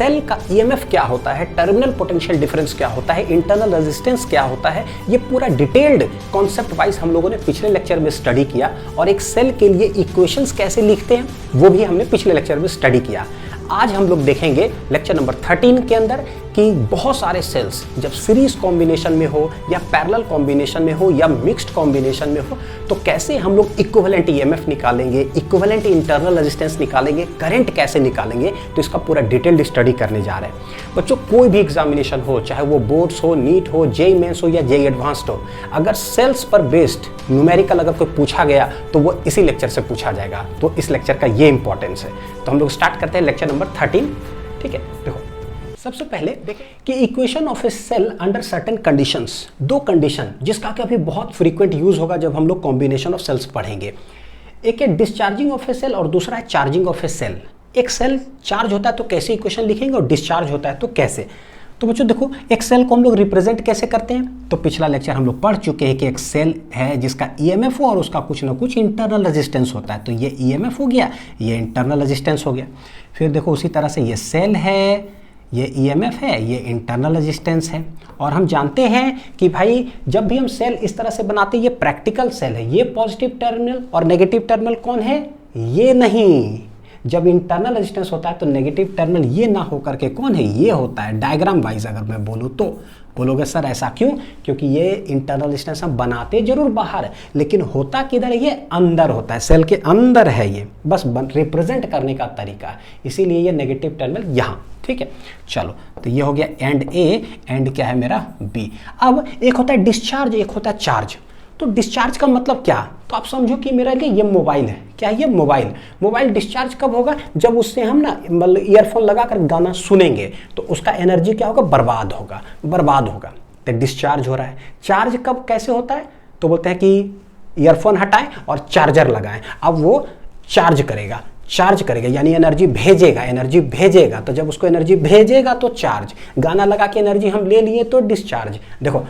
Cell का EMF क्या होता है, टर्मिनल पोटेंशियल डिफरेंस क्या होता है, इंटरनल रेजिस्टेंस क्या होता है, ये पूरा डिटेल्ड कॉन्सेप्ट वाइज हम लोगों ने पिछले लेक्चर में स्टडी किया। और एक सेल के लिए इक्वेशंस कैसे लिखते हैं वो भी हमने पिछले लेक्चर में स्टडी किया। आज हम लोग देखेंगे लेक्चर नंबर 13 के अंदर कि बहुत सारे सेल्स जब सीरीज कॉम्बिनेशन में हो या पैरेलल कॉम्बिनेशन में हो या मिक्स्ड कॉम्बिनेशन में हो तो कैसे हम लोग इक्विवेलेंट ईएमएफ निकालेंगे, इक्विवेलेंट इंटरनल रेजिस्टेंस निकालेंगे, करंट कैसे निकालेंगे, तो इसका पूरा डिटेल्ड स्टडी करने जा रहे हैं। बच्चों कोई भी एग्जामिनेशन हो, चाहे वो बोर्ड्स हो, नीट हो, जेईई मेंस हो या जेईई एडवांस्ड हो, अगर सेल्स पर बेस्ड न्यूमेरिकल अगर कोई पूछा गया तो वो इसी लेक्चर से पूछा जाएगा। तो इस लेक्चर का ये इंपॉर्टेंस है। तो हम लोग स्टार्ट करते हैं लेक्चर नंबर 13। ठीक है, देखो सबसे पहले देखें कि equation of a cell under certain conditions, दो कंडीशन जिसका कि अभी बहुत फ्रीक्वेंट यूज होगा जब हम लोग कॉम्बिनेशन ऑफ सेल्स पढ़ेंगे। एक है डिस्चार्जिंग ऑफ ए सेल और दूसरा है चार्जिंग ऑफ ए सेल। एक सेल चार्ज होता है तो कैसे इक्वेशन लिखेंगे और डिस्चार्ज होता है तो कैसे। तो बच्चों देखो एक सेल को हम लोग रिप्रेजेंट कैसे करते हैं। तो पिछला लेक्चर हम लोग पढ़ चुके हैं कि एक सेल है जिसका ईएमएफ हो और उसका कुछ ना कुछ इंटरनल रेजिस्टेंस होता है। तो ये ईएमएफ हो गया, ये इंटरनल रेजिस्टेंस हो गया। फिर देखो उसी तरह से ये सेल है, ये ईएमएफ है, ये इंटरनल रेजिस्टेंस है। और हम जानते हैं कि भाई जब भी हम सेल इस तरह से बनाते हैं, ये प्रैक्टिकल सेल है, ये पॉजिटिव टर्मिनल और नेगेटिव टर्मिनल कौन है, ये नहीं। जब इंटरनल रेजिस्टेंस होता है तो नेगेटिव टर्मिनल ये ना होकर के कौन है, ये होता है। डायग्राम वाइज अगर मैं बोलूँ तो बोलोगे सर ऐसा क्यों, क्योंकि ये इंटरनल रेजिस्टेंस हम बनाते जरूर बाहर है लेकिन होता किधर है, ये अंदर होता है, सेल के अंदर है। ये बस रिप्रेजेंट करने का तरीका है, इसीलिए ये नेगेटिव टर्मिनल यहाँ। ठीक है, चलो तो ये हो गया एंड ए, एंड क्या है मेरा बी। अब एक होता है डिस्चार्ज, एक होता है चार्ज। तो डिस्चार्ज का मतलब क्या, तो आप समझो कि मेरे लिए ये मोबाइल है, क्या है ये मोबाइल डिस्चार्ज कब होगा, जब उससे हम ना मतलब ईयरफोन लगाकर गाना सुनेंगे तो उसका एनर्जी क्या होगा, बर्बाद होगा। तो डिस्चार्ज हो रहा है। चार्ज कब कैसे होता है, तो बोलते हैं कि ईयरफोन हटाएं और चार्जर लगाएं, अब वो चार्ज करेगा यानी एनर्जी भेजेगा। तो जब उसको एनर्जी भेजेगा तो चार्ज, गाना लगा के एनर्जी हम ले लिए तो डिस्चार्ज। देखो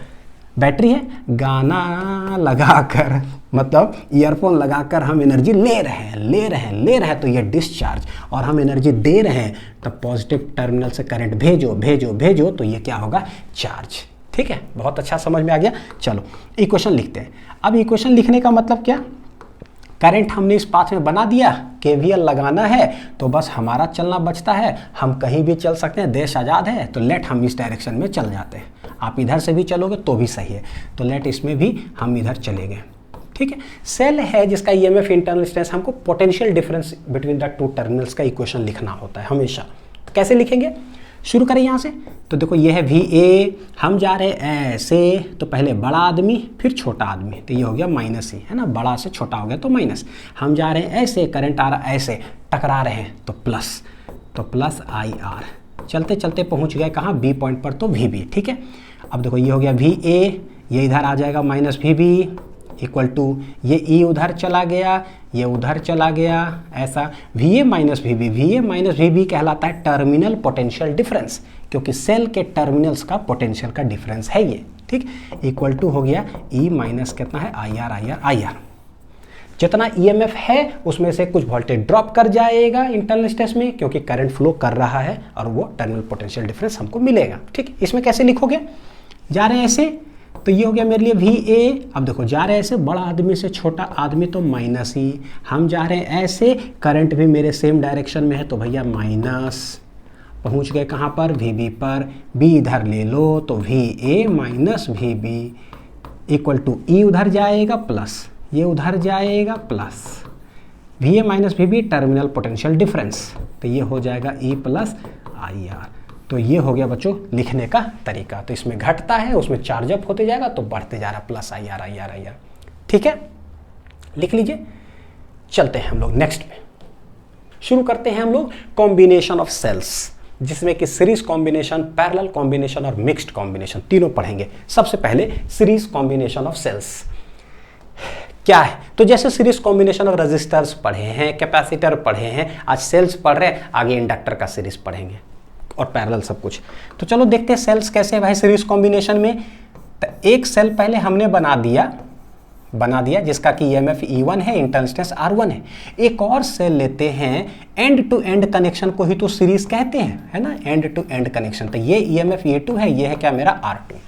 बैटरी है, गाना लगाकर मतलब ईयरफोन लगाकर हम एनर्जी ले रहे हैं तो ये डिस्चार्ज। और हम एनर्जी दे रहे हैं तब पॉजिटिव टर्मिनल से करंट भेजो तो ये क्या होगा, चार्ज। ठीक है, बहुत अच्छा समझ में आ गया। चलो इक्वेशन लिखते हैं। अब इक्वेशन लिखने का मतलब क्या, करंट हमने इस पाथ में बना दिया, केवीएल लगाना है तो बस हमारा चलना बचता है। हम कहीं भी चल सकते हैं, देश आज़ाद है तो लेट हम इस डायरेक्शन में चल जाते हैं। आप इधर से भी चलोगे तो भी सही है, तो लेट इसमें भी हम इधर चले गए। ठीक है, सेल है जिसका ईएमएफ इंटरनल रेजिस्टेंस, हमको potential difference between the two terminals का इक्वेशन लिखना होता है हमेशा। तो कैसे लिखेंगे, शुरू करें यहाँ से। तो देखो ये है VA, हम जा रहे हैं ऐसे, तो पहले बड़ा आदमी फिर छोटा आदमी, तो ये हो गया माइनस ही है ना, बड़ा से छोटा हो गया तो माइनस। हम जा रहे हैं ऐसे, करंट आ रहा ऐसे, टकरा रहे हैं तो प्लस IR। चलते चलते पहुँच गए कहाँ, B पॉइंट पर तो VB। ठीक है, अब देखो ये हो गया VA, ये इधर आ जाएगा माइनस VB इक्वल टू ये E उधर चला गया, ये उधर चला गया, ऐसा VA माइनस VB कहलाता है टर्मिनल पोटेंशियल डिफरेंस, क्योंकि सेल के टर्मिनल्स का पोटेंशियल का डिफरेंस है ये। ठीक, इक्वल टू हो गया E माइनस कितना है IR। जितना EMF है उसमें से कुछ वोल्टेज ड्रॉप कर जाएगा इंटरनल रेजिस्टेंस में, क्योंकि करंट फ्लो कर रहा है और वो टर्मिनल पोटेंशियल डिफरेंस हमको मिलेगा। ठीक, इसमें कैसे लिखोगे, जा रहे हैं ऐसे तो ये हो गया मेरे लिए VA। अब देखो जा रहे हैं ऐसे, बड़ा आदमी से छोटा आदमी तो माइनस ही, हम जा रहे हैं ऐसे, करंट भी मेरे सेम डायरेक्शन में है तो भैया माइनस। पहुंच गए कहाँ पर, VB पर, B इधर ले लो तो VA minus VB equal to E उधर जाएगा प्लस, ये उधर जाएगा plus, VA minus VB terminal potential difference, तो ये हो जाएगा E प्लस IR। तो ये हो गया बच्चों लिखने का तरीका। तो इसमें घटता है, उसमें चार्ज अप होते जाएगा तो बढ़ते जा रहा प्लस IR। ठीक है, लिख लीजिए। चलते हैं हम लोग नेक्स्ट पे, शुरू करते हैं हम लोग कॉम्बिनेशन ऑफ सेल्स, जिसमें कि सीरीज कॉम्बिनेशन, पैरेलल कॉम्बिनेशन और मिक्स्ड कॉम्बिनेशन तीनों पढ़ेंगे। सबसे पहले सीरीज कॉम्बिनेशन ऑफ सेल्स क्या है, तो जैसे सीरीज कॉम्बिनेशन ऑफ रेजिस्टर्स पढ़े हैं, कैपेसिटर पढ़े हैं, आज सेल्स पढ़ रहे हैं, आगे इंडक्टर का सीरीज पढ़ेंगे और पैरेलल सब कुछ। तो चलो देखते हैं सेल्स कैसे है भाई सीरीज कॉम्बिनेशन में। तो एक सेल पहले हमने बना दिया, बना दिया जिसका कि EMF E1 है, इंटरनल रेजिस्टेंस R1 है। एक और सेल लेते हैं, एंड टू एंड कनेक्शन को ही तो सीरीज कहते हैं, है ना, एंड टू एंड कनेक्शन। तो ये EMF E2 है, ये है क्या मेरा R2।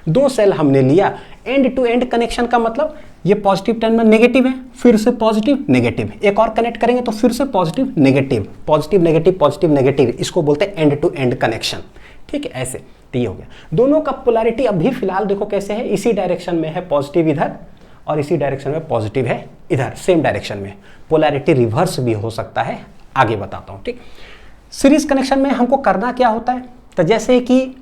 दो सेल हमने लिया, एंड टू एंड कनेक्शन का मतलब ये पॉजिटिव टर्मिनल नेगेटिव है, फिर से पॉजिटिव नेगेटिव, एक और कनेक्ट करेंगे तो फिर से positive negative, positive negative, positive negative, इसको बोलते हैं एंड टू एंड कनेक्शन। ठीक है, ऐसे तो ये हो गया। दोनों का पोलैरिटी अभी फिलहाल देखो कैसे है, इसी डायरेक्शन में है पॉजिटिव इधर और इसी डायरेक्शन में पॉजिटिव है इधर, सेम डायरेक्शन में। पोलैरिटी रिवर्स भी हो सकता है, आगे बताता हूं। ठीक, सीरीज कनेक्शन में हमको करना क्या होता है, तो जैसे कि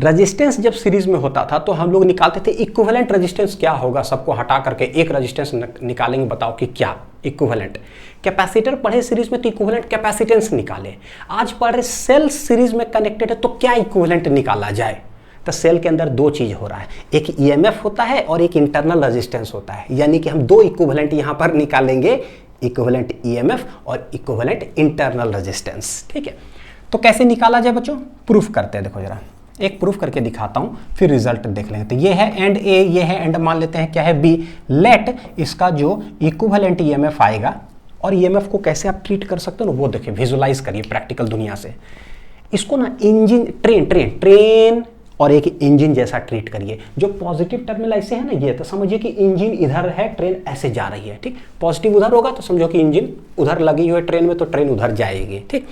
रेजिस्टेंस जब सीरीज में होता था तो हम लोग निकालते थे इक्विवेलेंट रेजिस्टेंस क्या होगा, सबको हटा करके एक रेजिस्टेंस निकालेंगे, बताओ कि क्या इक्विवेलेंट। कैपेसिटर पढ़े सीरीज में तो इक्विवेलेंट कैपेसिटेंस निकाले। आज पढ़ रहे सेल सीरीज में कनेक्टेड है तो क्या इक्विवेलेंट निकाला जाए। तो सेल के अंदर दो चीज हो रहा है, एक EMF होता है और एक इंटरनल रेजिस्टेंस होता है, यानी कि हम दो इक्विवेलेंट यहां पर निकालेंगे, इक्विवेलेंट EMF और इक्विवेलेंट इंटरनल रेजिस्टेंस। ठीक है, तो कैसे निकाला जाए बच्चों, प्रूफ करते हैं। देखो जरा एक प्रूफ करके दिखाता हूं, फिर रिजल्ट देख लेंगे। तो ये है एंड A, ये है एंड मान लेते हैं क्या है B। लेट इसका जो इक्विवेलेंट EMF आएगा, और EMF को कैसे आप ट्रीट कर सकते हो ना वो देखिए, विजुलाइज करिए प्रैक्टिकल दुनिया से। इसको ना इंजन, ट्रेन और एक इंजन जैसा ट्रीट करिए। जो पॉजिटिव टर्मिनल ऐसे है ना, ये तो समझिए कि इंजन इधर है, ट्रेन ऐसे जा रही है। ठीक, पॉजिटिव उधर होगा तो समझो कि इंजन उधर लगी हुई है ट्रेन में, तो ट्रेन उधर जाएगी। ठीक,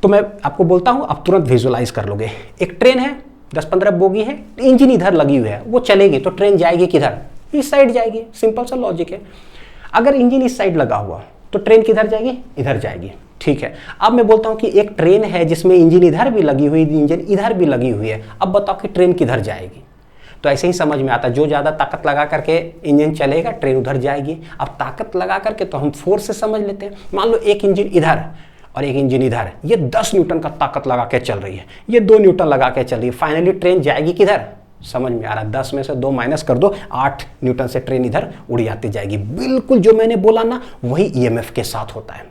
तो मैं आपको बोलता हूं, आप तुरंत विजुलाइज कर लोगे। एक ट्रेन है, 10-15 बोगी है, इंजन इधर लगी हुई है, वो चलेगी तो ट्रेन जाएगी किधर, इस साइड जाएगी। सिंपल सा लॉजिक है। अगर इंजन इस साइड लगा हुआ तो ट्रेन किधर जाएगी, इधर जाएगी। ठीक है, अब मैं बोलता हूं कि एक ट्रेन है जिसमें इंजन इधर भी लगी हुई, इंजन इधर भी लगी हुई है, अब बताओ कि ट्रेन किधर जाएगी। तो ऐसे ही समझ में आता है, जो ज़्यादा ताकत लगा करके इंजन चलेगा ट्रेन उधर जाएगी। अब ताकत लगा करके तो हम फोर्स से समझ लेते हैं। मान लो एक इंजन इधर और एक इंजन इधर, ये 10 न्यूटन का ताकत लगा के चल रही है, ये 2 न्यूटन लगा के चल रही है, फाइनली ट्रेन जाएगी किधर, समझ में आ रहा है। 10 में से 2 माइनस कर दो, 8 न्यूटन से ट्रेन इधर उड़ जाती जाएगी। बिल्कुल जो मैंने बोला ना वही EMF के साथ होता है,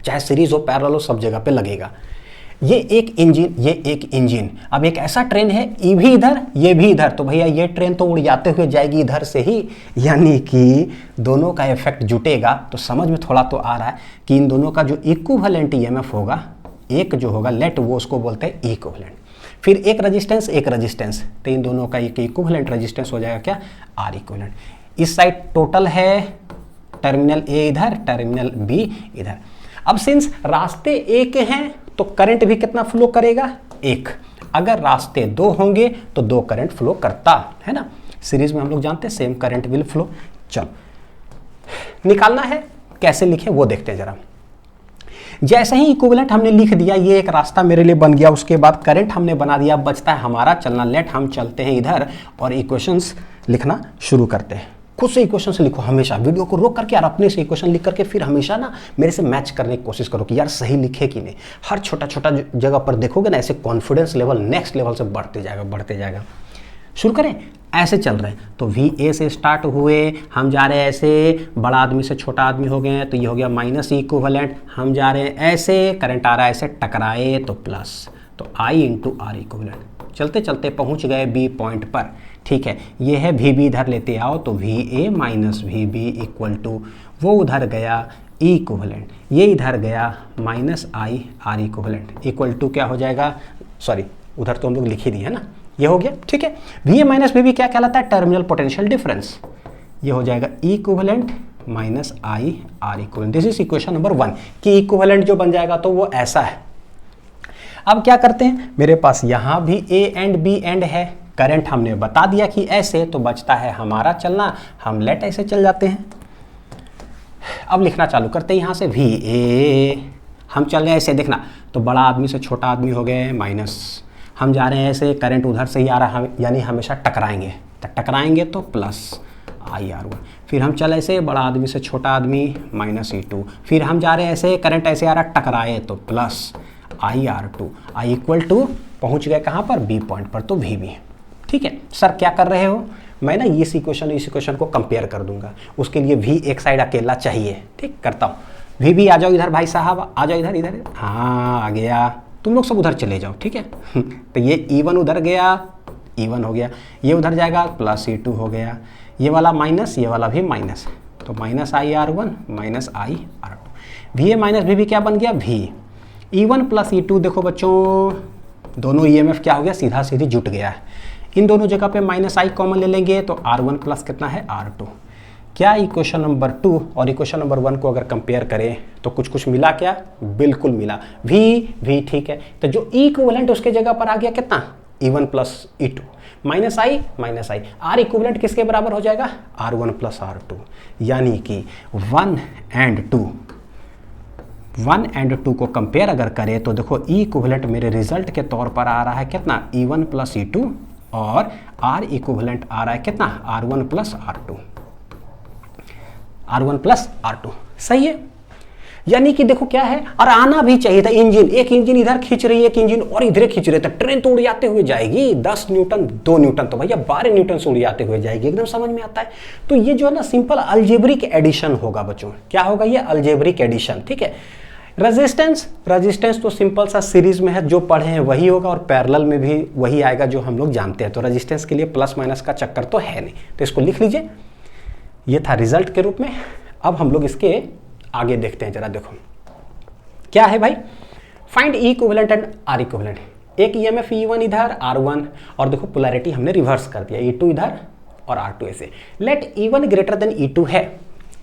चाहे सीरीज हो पैरेलल हो, सब जगह पे लगेगा। ये एक इंजन, ये एक इंजन। अब एक ऐसा ट्रेन है, ये भी इधर ये भी इधर, तो भैया ये ट्रेन तो उड़ जाते हुए जाएगी इधर से ही, यानी कि दोनों का इफेक्ट जुटेगा। तो समझ में थोड़ा तो आ रहा है कि इन दोनों का जो इक्विवेलेंट EMF होगा, एक जो होगा लेट, वो उसको बोलते हैं इक्विवेलेंट। फिर एक रेजिस्टेंस, तो इन दोनों का एक इक्विवेलेंट रेजिस्टेंस हो जाएगा क्या, R इक्विवेलेंट। इस साइड टोटल है टर्मिनल A इधर, टर्मिनल B इधर। अब सिंस रास्ते एक हैं तो करंट भी कितना फ्लो करेगा, एक। अगर रास्ते 2 होंगे तो 2 करंट फ्लो करता है ना, सीरीज में हम लोग जानते हैं सेम करंट विल फ्लो। चलो निकालना है, कैसे लिखें वो देखते हैं जरा। जैसे ही इक्विवेलेंट हमने लिख दिया, ये एक रास्ता मेरे लिए बन गया, उसके बाद करंट हमने बना दिया, बचता है हमारा चलना। लेट हम चलते हैं इधर और इक्वेशंस लिखना शुरू करते हैं। खुद से इक्वेशन से लिखो हमेशा, वीडियो को रोक करके और अपने से इक्वेशन लिख करके फिर हमेशा ना मेरे से मैच करने की कोशिश करो कि यार सही लिखे कि नहीं। हर छोटा छोटा जगह पर देखोगे ना, ऐसे कॉन्फिडेंस लेवल नेक्स्ट लेवल से बढ़ते जाएगा। शुरू करें, ऐसे चल रहे हैं तो VA से स्टार्ट हुए, हम जा रहे हैं ऐसे, बड़ा आदमी से छोटा आदमी हो गए तो ये हो गया माइनस इक्विवेलेंट। हम जा रहे हैं ऐसे, करंट आ रहा है ऐसे, टकराए तो प्लस, तो I × R इक्विवेलेंट। चलते चलते पहुंच गए B पॉइंट पर। ठीक है, ये है VB, इधर लेते आओ तो VA minus VB equal to, वो उधर गया E इक्विवेलेंट, ये इधर गया minus I R equivalent equal to क्या हो जाएगा, सॉरी उधर तो हम लोग लिख ही दिए है ना, ये हो गया। ठीक है, VA माइनस VB क्या कहलाता है, टर्मिनल पोटेंशियल डिफरेंस। ये हो जाएगा E equivalent minus I R equivalent. This is equation number 1 कि इक्विवेलेंट जो बन जाएगा तो वो ऐसा है। अब क्या करते हैं, मेरे पास यहाँ भी A एंड B एंड है, करंट हमने बता दिया कि ऐसे, तो बचता है हमारा चलना, हम लेट ऐसे चल जाते हैं। अब लिखना चालू करते हैं यहाँ से, VA हम चल रहे हैं ऐसे, देखना तो बड़ा आदमी से छोटा आदमी हो गए माइनस, हम जा रहे हैं ऐसे, करंट उधर से ही आ रहा है, यानी हमेशा टकराएंगे, तो टकराएंगे तो प्लस IR1। फिर हम चले ऐसे, बड़ा आदमी से छोटा आदमी माइनस E2। फिर हम जा रहे हैं ऐसे, करंट ऐसे आ रहा, टकराए तो plus IR2। I equal to पहुँच गए कहाँ पर, B पॉइंट पर, तो VB। ठीक है सर, क्या कर रहे हो, मैं ना इस इक्वेशन को कंपेयर कर दूंगा, उसके लिए V एक साइड अकेला चाहिए। ठीक, करता हूँ। VB आ जाओ इधर भाई साहब, आ जाओ इधर, हाँ आ गया, तुम लोग सब उधर चले जाओ। ठीक है तो ये E1 उधर गया, E1 हो गया, ये उधर जाएगा प्लस E2 हो गया, ये वाला माइनस, ये वाला भी माइनस, तो minus I R one minus I R two, V A minus V क्या बन गया V E one plus E two. देखो बच्चों दोनों ईएमएफ क्या हो गया, सीधा सीधी जुट गया है। इन दोनों जगह पे माइनस आई कॉमन ले लेंगे तो आर वन प्लस कितना है आर टू। क्या इक्वेशन नंबर 2 और इक्वेशन नंबर 1 को अगर कंपेयर करें तो कुछ कुछ मिला क्या, बिल्कुल मिला, वी ठीक है। तो जो इक्विवेलेंट उसके जगह पर आ गया कितना, E one plus E two minus I, R equivalent किसके बराबर हो जाएगा, R1 प्लस R2, यानी कि 1 एंड 2 को कंपेयर अगर करें तो देखो ई इक्विवेलेंट मेरे रिजल्ट के तौर पर आ रहा है कितना, E1 प्लस E2 और R इक्विवेलेंट आ रहा है कितना, R1 प्लस R2, सही है। यानी कि देखो क्या है, और आना भी चाहिए था इंजन, एक इंजन इधर खींच रही है, एक इंजन और इधर खींच रही है, तो ट्रेन तो उड़ जाते हुए जाएगी, 10 न्यूटन 2 न्यूटन तो भैया 12 न्यूटन से उड़ जाते हुए जाएगी, एकदम समझ में आता है। तो ये जो है ना सिंपल अलजेब्रिक एडिशन होगा बच्चों, क्या होगा ये अलजेब्रिक एडिशन, ठीक है। रेजिस्टेंस तो सिंपल सा सीरीज में है, जो पढ़े हैं वही होगा, और पैरेलल में भी वही आएगा जो हम लोग जानते हैं। तो रेजिस्टेंस के लिए प्लस माइनस का चक्कर तो है नहीं, तो इसको लिख लीजिए। ये था रिजल्ट के रूप में। अब हम लोग इसके आगे देखते हैं, जरा देखो क्या है भाई, find E equivalent and R equivalent. एक ईएमएफ E1 इधर R1, और देखो पोलैरिटी हमने रिवर्स कर दिया, E2 इधर और R2 ऐसे। Late E1 greater than E2 है,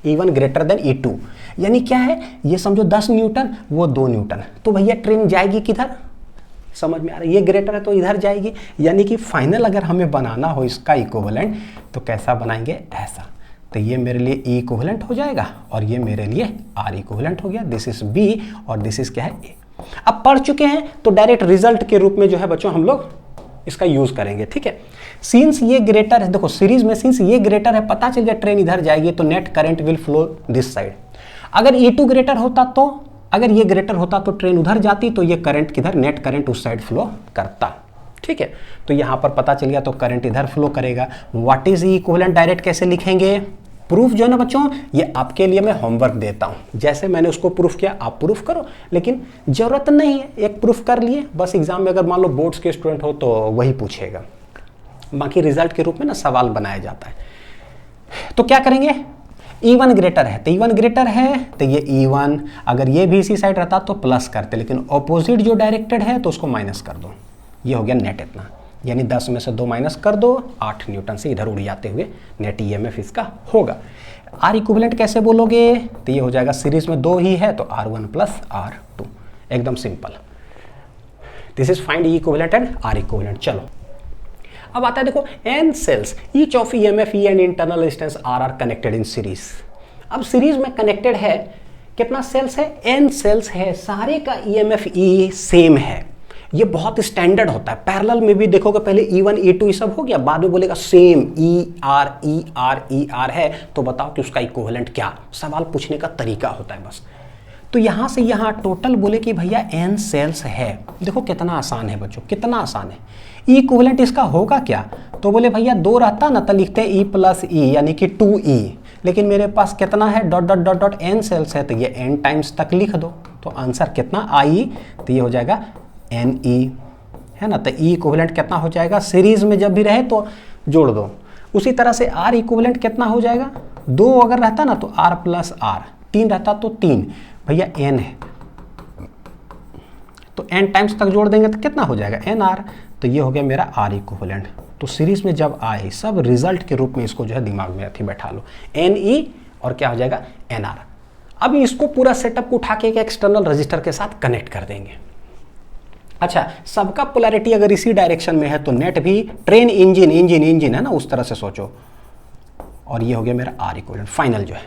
E1 ग्रेटर देन E2 यानी क्या है, ये समझो 10 न्यूटन वो 2 न्यूटन, तो भैया ट्रेन जाएगी किधर, समझ में आ रहा है, ये ग्रेटर है तो इधर जाएगी। यानी कि फाइनल अगर हमें बनाना हो इसका इक्विवेलेंट तो कैसा बनाएंगे, ऐसा। तो ये मेरे लिए ई इक्विवेलेंट हो जाएगा और ये मेरे लिए आर इक्विवेलेंट हो गया। दिस इज बी और दिस इज क्या है ए। अब पढ़ चुके हैं तो डायरेक्ट रिजल्ट के रूप में जो है बच्चों हम लोग इसका यूज करेंगे, ठीक है। सिंस ये ग्रेटर है, देखो सीरीज में सिंस ये ग्रेटर है, पता चल गया ट्रेन इधर जाएगी तो net current will flow this side. अगर E2 ग्रेटर होता तो, अगर ये ग्रेटर होता तो ट्रेन उधर जाती, तो ये करंट किधर, नेट करंट उस साइड फ्लो करता, ठीक है। तो यहां पर पता चल गया तो करंट इधर फ्लो करेगा। What is E equivalent direct कैसे लिखेंगे, प्रूफ जो है ना बच्चों, ये आपके लिए मैं होमवर्क देता हूं, जैसे मैंने उसको प्रूफ किया आप प्रूफ करो, लेकिन जरूरत नहीं है, एक प्रूफ कर लिए बस। एग्जाम में अगर मान लो बोर्ड्स के स्टूडेंट हो तो वही पूछेगा, बाकी रिजल्ट के रूप में ना सवाल बनाया जाता है। तो क्या करेंगे, E1 ग्रेटर है तो E1 ग्रेटर है तो ये E1, अगर ये भी इसी साइड रहता तो प्लस करते, लेकिन ऑपोजिट जो डायरेक्टेड है तो उसको माइनस कर दो। ये हो गया नेट इतना, यानी 10 में से 2 माइनस कर दो, 8 न्यूटन से इधर उड़ जाते हुए नेट ईएमएफ इसका होगा। आर इक्विवेलेंट कैसे बोलोगे, तो ये हो जाएगा सीरीज में 2 ही है तो R1 प्लस R2, एकदम simple. This is find E equivalent and R equivalent. चलो अब आता है देखो, N cells each of EMF E and internal resistance R connected in series. अब सीरीज में कनेक्टेड है, कितना सेल्स है, एन सेल्स है, सारे का ईएमएफ ई सेम है। ये बहुत स्टैंडर्ड होता है। पैरेलल में भी देखोगे पहले E1 E2 ये सब हो गया, बाद में बोलेगा सेम E R है, तो बताओ कि उसका इक्विवेलेंट क्या, सवाल पूछने का तरीका होता है बस। तो यहां से यहां टोटल बोले कि भैया n सेल्स है, देखो कितना आसान है बच्चों, कितना आसान है। ई इक्विवेलेंट इसका होगा क्या, तो बोले भैया 2 रहता ना तो लिखते हैं E प्लस E यानी कि 2E, लेकिन मेरे पास कितना है dot dot dot dot n cells है तो ये n टाइम्स तक लिख दो, तो आंसर कितना I, तो ये हो जाएगा NE, है ना। तो ई इक्विवेलेंट कितना हो जाएगा, सीरीज में जब भी रहे तो जोड़ दो। उसी तरह से आर इक्विवेलेंट कितना हो जाएगा, 2 अगर रहता ना तो R प्लस R, 3 रहता तो 3, भैया n है तो n टाइम्स तक जोड़ देंगे तो कितना हो जाएगा NR, तो ये हो गया मेरा R इक्विवेलेंट। तो सीरीज में जब आए सब रिजल्ट के रूप में इसको जो है दिमाग में अथी बैठा लो, NE और क्या हो जाएगा NR। अब इसको पूरा सेटअप को उठा के एक एक्सटर्नल रजिस्टर के साथ कनेक्ट कर देंगे। अच्छा, सबका पोलैरिटी अगर इसी डायरेक्शन में है तो नेट भी ट्रेन इंजन है ना, उस तरह से सोचो। और ये हो गया मेरा आर इक्विवेलेंट फाइनल जो है,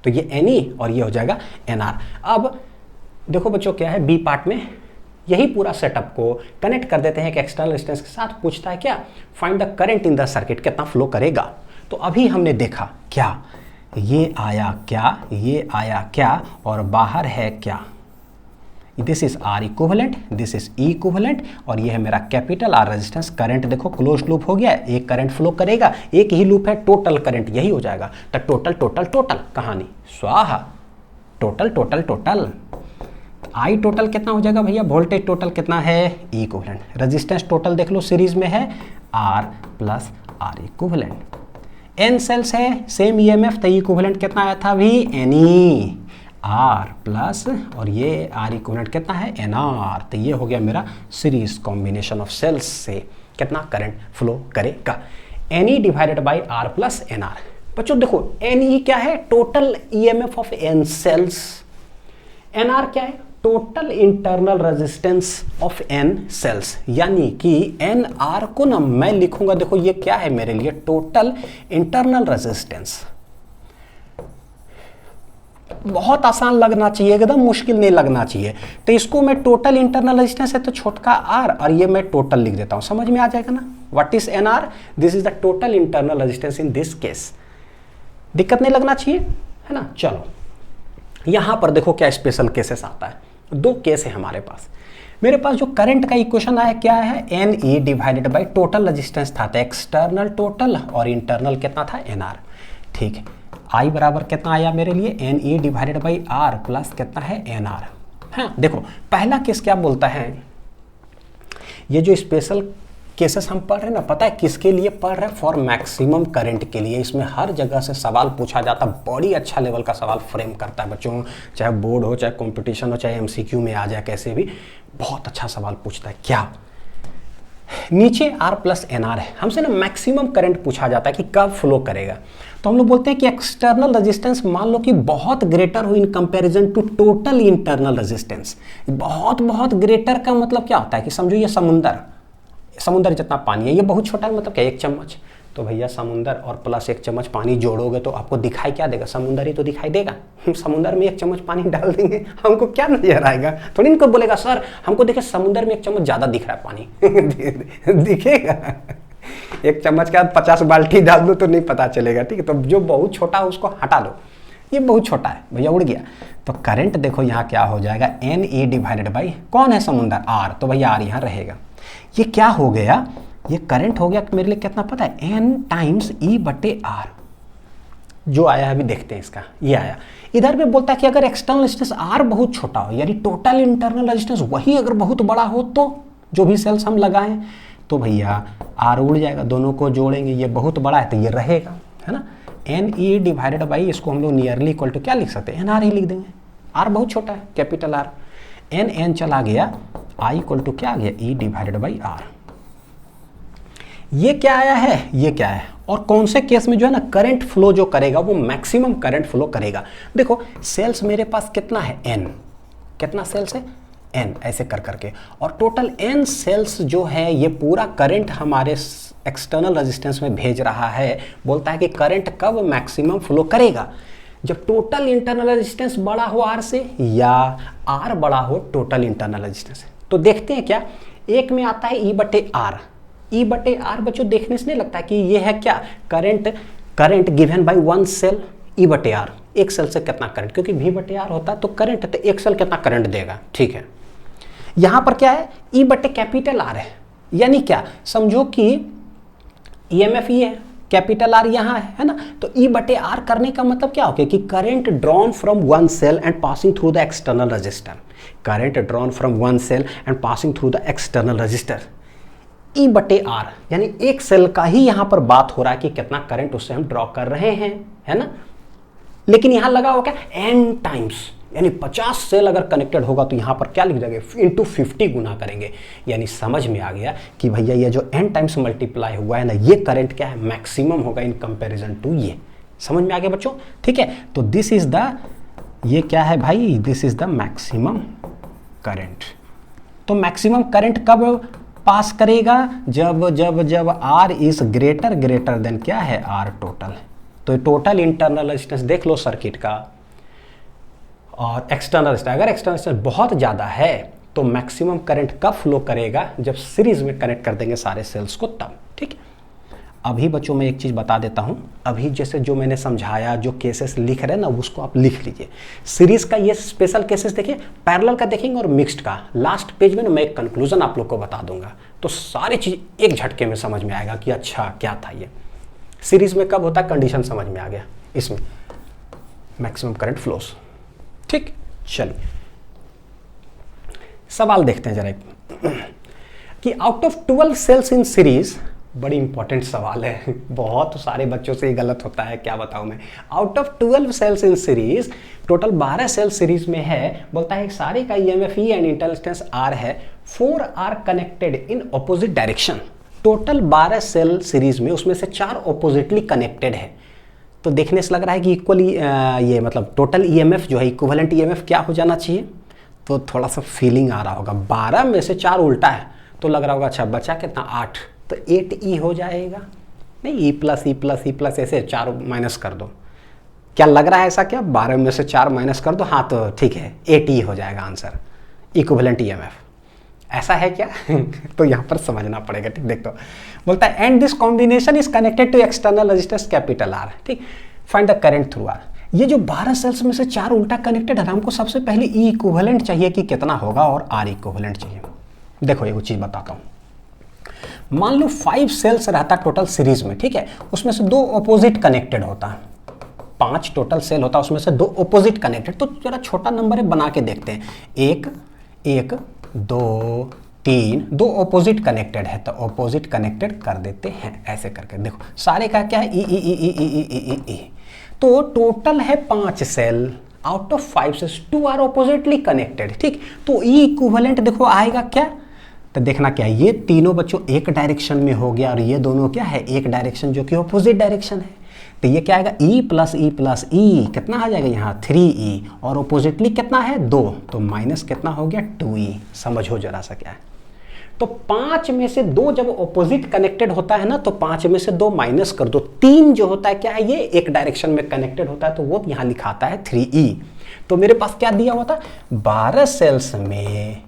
तो ये NE और ये हो जाएगा NR। अब देखो बच्चों क्या है, बी पार्ट में यही पूरा सेटअप को कनेक्ट कर देते हैं कि एक्सटर्नल रेजिस्टेंस के साथ। पूछता है क्या, find the current in the circuit, कितना फ्लो करेगा। तो अभी हमने देखा क्या, ये आया क्या, ये आया क्या और बाहर है क्या। This is R equivalent, this is E equivalent और ये है मेरा कैपिटल आर रेजिस्टेंस। करंट देखो क्लोज लूप हो गया, एक करंट फ्लो करेगा, एक ही लूप है, टोटल करंट यही हो जाएगा। तो टोटल टोटल टोटल कहानी स्वाहा, total total total. I total कितना हो जाएगा भैया, वोल्टेज टोटल कितना है ई इक्विवेलेंट। रेजिस्टेंस टोटल देख लो सीरीज में है R plus R equivalent. n cells है, सेम ईएमएफ, तो इक्विवेलेंट कितना आया था अभी, एनी आर प्लस, और ये आर इक्विवेलेंट कितना है, एन आर। तो ये हो गया मेरा सीरीज कॉम्बिनेशन ऑफ सेल्स से कितना करंट फ्लो करेगा, N E divided by R plus N R. बच्चों देखो एन ई क्या है, total EMF of N cells, N R क्या है, total internal resistance of N cells. यानी कि एन आर को ना मैं लिखूंगा, देखो ये क्या है मेरे लिए, टोटल इंटरनल रेजिस्टेंस। बहुत आसान लगना चाहिए, एकदम मुश्किल नहीं लगना चाहिए। तो इसको मैं टोटल इंटरनल रेजिस्टेंस है तो छोटका आर, और ये मैं टोटल लिख देता हूं, समझ में आ जाएगा ना। What is N R, this is the total internal resistance in this case. दिक्कत नहीं लगना चाहिए, है ना। चलो यहां पर देखो क्या स्पेशल केसेस आता है, दो केस है हमारे पास। मेरे पास जो करंट का इक्वेशन आया क्या है, N E divided by total resistance था, एक्सटर्नल टोटल और इंटरनल कितना था, एन आर। ठीक है, आई बराबर कितना आया मेरे लिए, N E divided by R plus कितना है, एन आर। हाँ देखो पहला केस क्या बोलता है, ये जो स्पेशल केसेस हम पढ़ रहे हैं ना, पता है किसके लिए पढ़ रहे हैं, फॉर मैक्सिमम करंट के लिए। इसमें हर जगह से सवाल पूछा जाता, बड़ी अच्छा लेवल का सवाल फ्रेम करता है बच्चों, चाहे बोर्ड हो, चाहे कंपटीशन हो, चाहे एमसीक्यू में आ जाए, कैसे भी बहुत अच्छा सवाल पूछता है। क्या नीचे आर प्लस एन आर है, हमसे ना मैक्सिमम करंट पूछा जाता है कि कब फ्लो करेगा। तो हम लोग बोलते हैं कि एक्सटर्नल रेजिस्टेंस मान लो कि बहुत ग्रेटर हो in comparison to total internal resistance. बहुत बहुत ग्रेटर का मतलब क्या होता है कि समझो ये समुंदर जितना पानी है, ये बहुत छोटा है, मतलब क्या, एक चम्मच। तो भैया समुंदर और प्लस एक चम्मच पानी जोड़ोगे तो आपको दिखाई क्या देगा, समुंदर ही तो दिखाई देगा। समुंदर में एक चम्मच पानी डाल देंगे, हमको क्या नजर आएगा, थोड़ी इनको बोलेगा सर हमको देखे समुंदर में एक चम्मच ज्यादा दिख रहा है पानी। दिखेगा, एक चम्मच का 50 बाल्टी डाल दो तो नहीं पता चलेगा। ठीक है, तो जो बहुत छोटा है उसको हटा दो, ये बहुत छोटा है भैया, उड़ गया। तो करंट देखो यहाँ क्या हो जाएगा, एन ई डिवाइडेड बाई कौन है समुंदर, आर, तो भैया आर यहाँ रहेगा। ये क्या हो गया, ये करंट हो गया मेरे लिए कितना पता है, एन टाइम्स ई बटे आर। जो आया है अभी देखते हैं इसका, ये आया। इधर में बोलता है कि अगर एक्सटर्नल रेजिस्टेंस आर बहुत छोटा हो, यानी टोटल इंटरनल रेजिस्टेंस वही अगर बहुत बड़ा हो, तो जो भी सेल्स हम लगाएं तो भैया आर उड़ जाएगा, दोनों को जोड़ेंगे, ये बहुत बड़ा है तो ये रहेगा, है ना। एन ई डिवाइडेड बाई, इसको हम लोग नियरली इक्वल टू क्या लिख सकते हैं, एन आर ही लिख देंगे, आर बहुत छोटा है, कैपिटल आर। एन एन चला गया, आई इक्वल टू क्या आ गया, ई डिवाइडेड बाई आर। ये क्या आया है, ये क्या है, और कौन से केस में जो है ना करंट फ्लो जो करेगा वो मैक्सिमम करंट फ्लो करेगा। देखो सेल्स मेरे पास कितना है, एन, कितना सेल्स है, एन, ऐसे कर करके, और टोटल एन सेल्स जो है ये पूरा करंट हमारे एक्सटर्नल रेजिस्टेंस में भेज रहा है। बोलता है कि करंट कब मैक्सिमम फ्लो करेगा, जब टोटल इंटरनल रेजिस्टेंस बड़ा हो आर से, या आर बड़ा हो टोटल इंटरनल रेजिस्टेंस से। तो देखते हैं क्या, एक में आता है ई बटे आर। ई बटे आर बच्चों देखने से नहीं लगता कि ये है क्या, current given by one cell, E बटे आर, एक सेल से कितना करंट, क्योंकि वी बटे आर होता है तो करंट, तो एक सेल कितना करंट देगा। ठीक है, यहां पर क्या है, ई बटे कैपिटल आर है, यानी क्या, समझो कि ईएमएफ ये है, कैपिटल आर यहाँ है ना, तो ई बटे आर करने का मतलब क्या हो गया कि current drawn from one cell and passing through the external resistor, current drawn from one cell and passing through the external resistor, E बटे आर, यानी एक सेल का ही यहां पर बात हो रहा है कि कितना करंट उससे हम ड्रॉ कर रहे हैं, है ना। लेकिन यहां लगा हो क्या, एन टाइम्स, यानी 50 सेल अगर कनेक्टेड होगा तो यहां पर क्या लिख देंगे, इंटू 50 गुना करेंगे। यानी समझ में आ गया कि भैया ये जो एन टाइम्स मल्टीप्लाई हुआ है ना, ये करंट क्या है, मैक्सिमम होगा इन कंपैरिजन टू ये। समझ में आ गया बच्चों, ठीक है। तो दिस इज द, ये क्या है भाई, this is the maximum current. तो मैक्सिमम करंट कब पास करेगा, जब आर इज ग्रेटर देन क्या है, आर टोटल। तो टोटल इंटरनल रेजिस्टेंस देख लो सर्किट का, और एक्सटर्नल रेजिस्टेंस, अगर एक्सटर्नल रेजिस्टेंस बहुत ज़्यादा है तो मैक्सिमम करंट कब फ्लो करेगा, जब सीरीज में कनेक्ट कर देंगे सारे सेल्स को, तब। ठीक, अभी बच्चों मैं एक चीज़ बता देता हूँ, अभी जैसे जो मैंने समझाया, जो केसेस लिख रहे हैं ना उसको आप लिख लीजिए। सीरीज का ये स्पेशल केसेस देखिए, पैरेलल का देखेंगे और मिक्स्ड का। लास्ट पेज में ना मैं एक कंक्लूजन आप लोग को बता दूंगा, तो सारी चीज़ एक झटके में समझ में आएगा कि अच्छा क्या था ये। सीरीज में कब होता है, कंडीशन समझ में आ गया, इसमें मैक्सिमम करंट फ्लोस। ठीक, चलिए सवाल देखते हैं जरा कि out of 12 cells in series बड़ी इंपॉर्टेंट सवाल है, बहुत सारे बच्चों से ये गलत होता है, क्या बताऊं मैं। Out of 12 cells in series, total 12 cell series में है, बोलता है सारे का EMF E and internal resistance R है, 4 are connected in opposite direction. Total 12 cell series में उसमें से 4 ऑपोजिटली कनेक्टेड है। तो देखने से लग रहा है कि इक्वली ये मतलब टोटल ईएमएफ जो है इक्विवेलेंट ईएमएफ क्या हो जाना चाहिए। तो थोड़ा सा फीलिंग आ रहा होगा, 12 में से 4 उल्टा है तो लग रहा होगा अच्छा बचा कितना 8, तो 8 ई हो जाएगा। नहीं, E plus E plus E plus ऐसे 4 माइनस कर दो। क्या लग रहा है ऐसा क्या? 12 में से 4 माइनस कर दो, हाँ तो ठीक है 8 ई हो जाएगा आंसर, इक्विवेलेंट ईएमएफ। ऐसा है क्या? तो यहाँ पर समझना पड़ेगा। ठीक, देख तो बोलता है and this combination is connected to external resistance capital R. ठीक, find the current through R. ये जो 12 सेल्स में से 4 उल्टा कनेक्टेड है, हमको सबसे पहले ई इक्विवेलेंट चाहिए कि कितना होगा और आर इक्विवेलेंट चाहिए। देखो एक चीज बताता हूं, मान लो 5 सेल्स रहता टोटल सीरीज में, ठीक है, उसमें से 2 ऑपोजिट कनेक्टेड होता। 5 टोटल सेल होता, उसमें से 2 ऑपोजिट कनेक्टेड। तो जरा छोटा नंबर है, बना के देखते हैं। 1 1 2 3, 2 ऑपोजिट कनेक्टेड है तो ऑपोजिट कनेक्टेड कर देते हैं ऐसे करके। देखो सारे का क्या है, ई ई ई ई ई ई ई ई। तो टोटल है 5 सेल, आउट ऑफ 5 से 2 आर ऑपोजिटली कनेक्टेड। ठीक, तो ई इक्विवेलेंट देखो आएगा क्या, तो देखना क्या है, ये तीनों बच्चों एक डायरेक्शन में हो गया और ये दोनों क्या है एक डायरेक्शन जो कि ऑपोजिट डायरेक्शन है। तो ये क्या आएगा, ई प्लस ई कितना आ जाएगा यहाँ 3e, और ऑपोजिटली कितना है 2, तो माइनस कितना हो गया 2e। समझो जरा सा क्या है। तो 5 में से 2 जब ऑपोजिट कनेक्टेड होता है ना, तो 5 में से 2 माइनस कर दो। 3 जो होता है क्या है, ये एक डायरेक्शन में कनेक्टेड होता है तो वो यहाँ लिखाता है 3e। तो मेरे पास क्या दिया हुआ था, 12 सेल्स में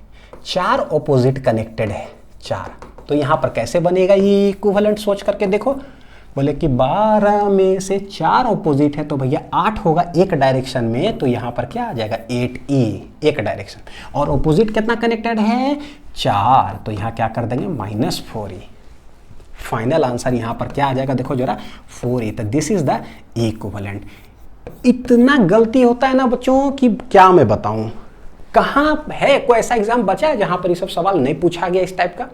4 ऑपोजिट कनेक्टेड है 4। तो यहाँ पर कैसे बनेगा ये इक्विवेलेंट, सोच करके देखो। बोले कि 12 में से 4 ऑपोजिट है तो भैया 8 होगा एक डायरेक्शन में, तो यहाँ पर क्या आ जाएगा 8e एक डायरेक्शन, और ऑपोजिट कितना कनेक्टेड है 4, तो यहाँ क्या कर देंगे -4e। फाइनल आंसर यहाँ पर क्या आ जाएगा, देखो जरा 4e। तो दिस इज द इक्विवेलेंट। इतना गलती होता है ना बच्चों कि क्या मैं बताऊं। कहाँ है कोई ऐसा एग्जाम बचा है जहां पर ये सब सवाल नहीं पूछा गया इस टाइप का।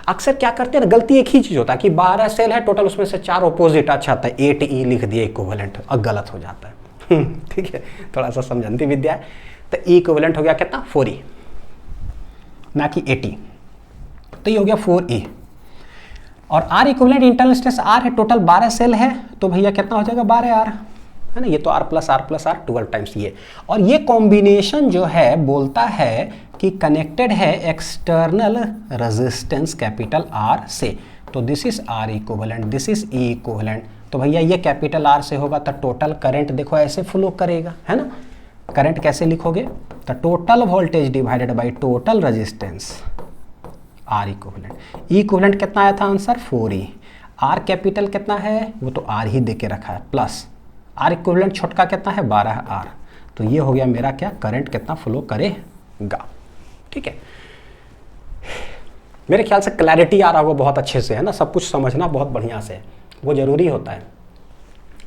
अक्सर क्या करते हैं ना, गलती एक ही चीज होता है कि 12 सेल है टोटल, उसमें से 4 ऑपोजिट, अच्छा आता है 8e लिख दिया इक्विवेलेंट, और गलत हो जाता है। ठीक है, थोड़ा सा समझंती विद्या है। तो ई इक्विवेलेंट हो गया कितना 4e ना कि 80, तो ये हो गया 4e। और R equivalent internal resistance R है, टोटल 12 सेल है तो भैया कितना हो जाएगा 12R है ना, ये तो R प्लस R 12 टाइम्स ये। और ये कॉम्बिनेशन जो है बोलता है कि कनेक्टेड है एक्सटर्नल रेजिस्टेंस कैपिटल R से, तो this is R equivalent, this is E equivalent. तो भैया ये कैपिटल R से होगा तो टोटल करंट देखो ऐसे फ्लो करेगा, है ना। करंट कैसे लिखोगे, तो total voltage divided by total resistance R equivalent. E equivalent कितना आया था आंसर 4e। R कैपिटल कितना है वो तो R ही दे के रखा है, प्लस R इक्विवेलेंट छोटका कितना है 12R। तो ये हो गया मेरा क्या, करंट कितना फ्लो करेगा। ठीक है, मेरे ख्याल से क्लैरिटी आ रहा होगा बहुत अच्छे से, है ना। सब कुछ समझना बहुत बढ़िया से, वो जरूरी होता है।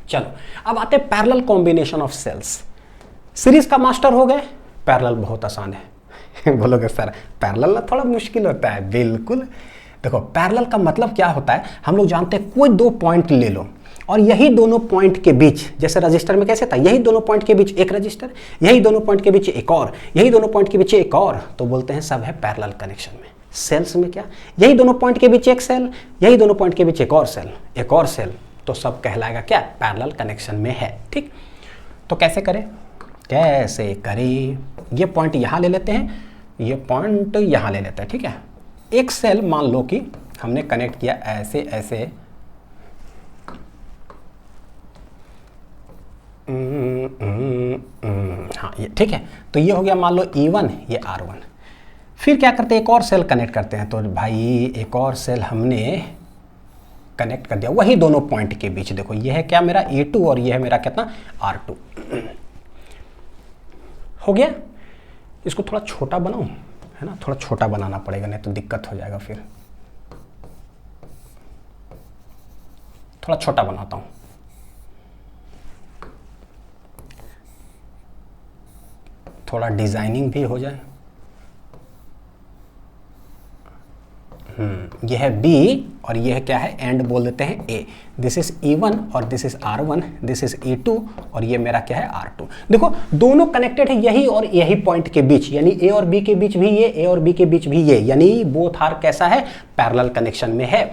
चलो अब आते हैं parallel combination of cells. Series का मास्टर हो गए, पैरेलल बहुत आसान है। बोलोगे सर पैरेलल ना थोड़ा मुश्किल होता है, बिल्कुल। देखो पैरेलल का मतलब क्या होता है, हम लोग जानते हैं कोई 2 पॉइंट ले लो और यही दोनों पॉइंट के बीच, जैसे रजिस्टर में कैसे था, यही दोनों पॉइंट के बीच एक रजिस्टर, यही दोनों पॉइंट के बीच एक और, यही दोनों पॉइंट के बीच एक और, तो बोलते हैं सब है पैरेलल कनेक्शन में। सेल्स में क्या, यही दोनों पॉइंट के बीच एक सेल, यही दोनों पॉइंट के बीच एक और सेल, एक और सेल, तो सब कहलाएगा क्या, पैरेलल कनेक्शन में है। ठीक, तो कैसे करें, कैसे करें, ये पॉइंट यहाँ ले लेते हैं, ये पॉइंट यहाँ ले लेते हैं। ठीक है, एक सेल मान लो कि हमने कनेक्ट किया ऐसे ऐसे, हाँ ये ठीक है। तो ये हो गया मान लो E1, ये R1। फिर क्या करते हैं, एक और सेल कनेक्ट करते हैं। तो भाई एक और सेल हमने कनेक्ट कर दिया वही दोनों पॉइंट के बीच। देखो ये है क्या मेरा E2 और ये है मेरा कितना R2। हो गया। इसको थोड़ा छोटा बनाऊं, है ना, थोड़ा छोटा बनाना पड़ेगा नहीं तो दिक्कत हो जाएगा। फिर थोड़ा छोटा बनाता हूं, थोड़ा डिजाइनिंग भी हो जाए। ये है B और ये है क्या है, एंड बोल देते हैं A। दिस इज E1 और this is R1, this is E2 और ये मेरा क्या है R2। देखो दोनों कनेक्टेड है यही और यही पॉइंट के बीच, यानी A और B के बीच भी ये, A और B के बीच भी ये, यानी बोथ आर कैसा है, पैरेलल कनेक्शन में है।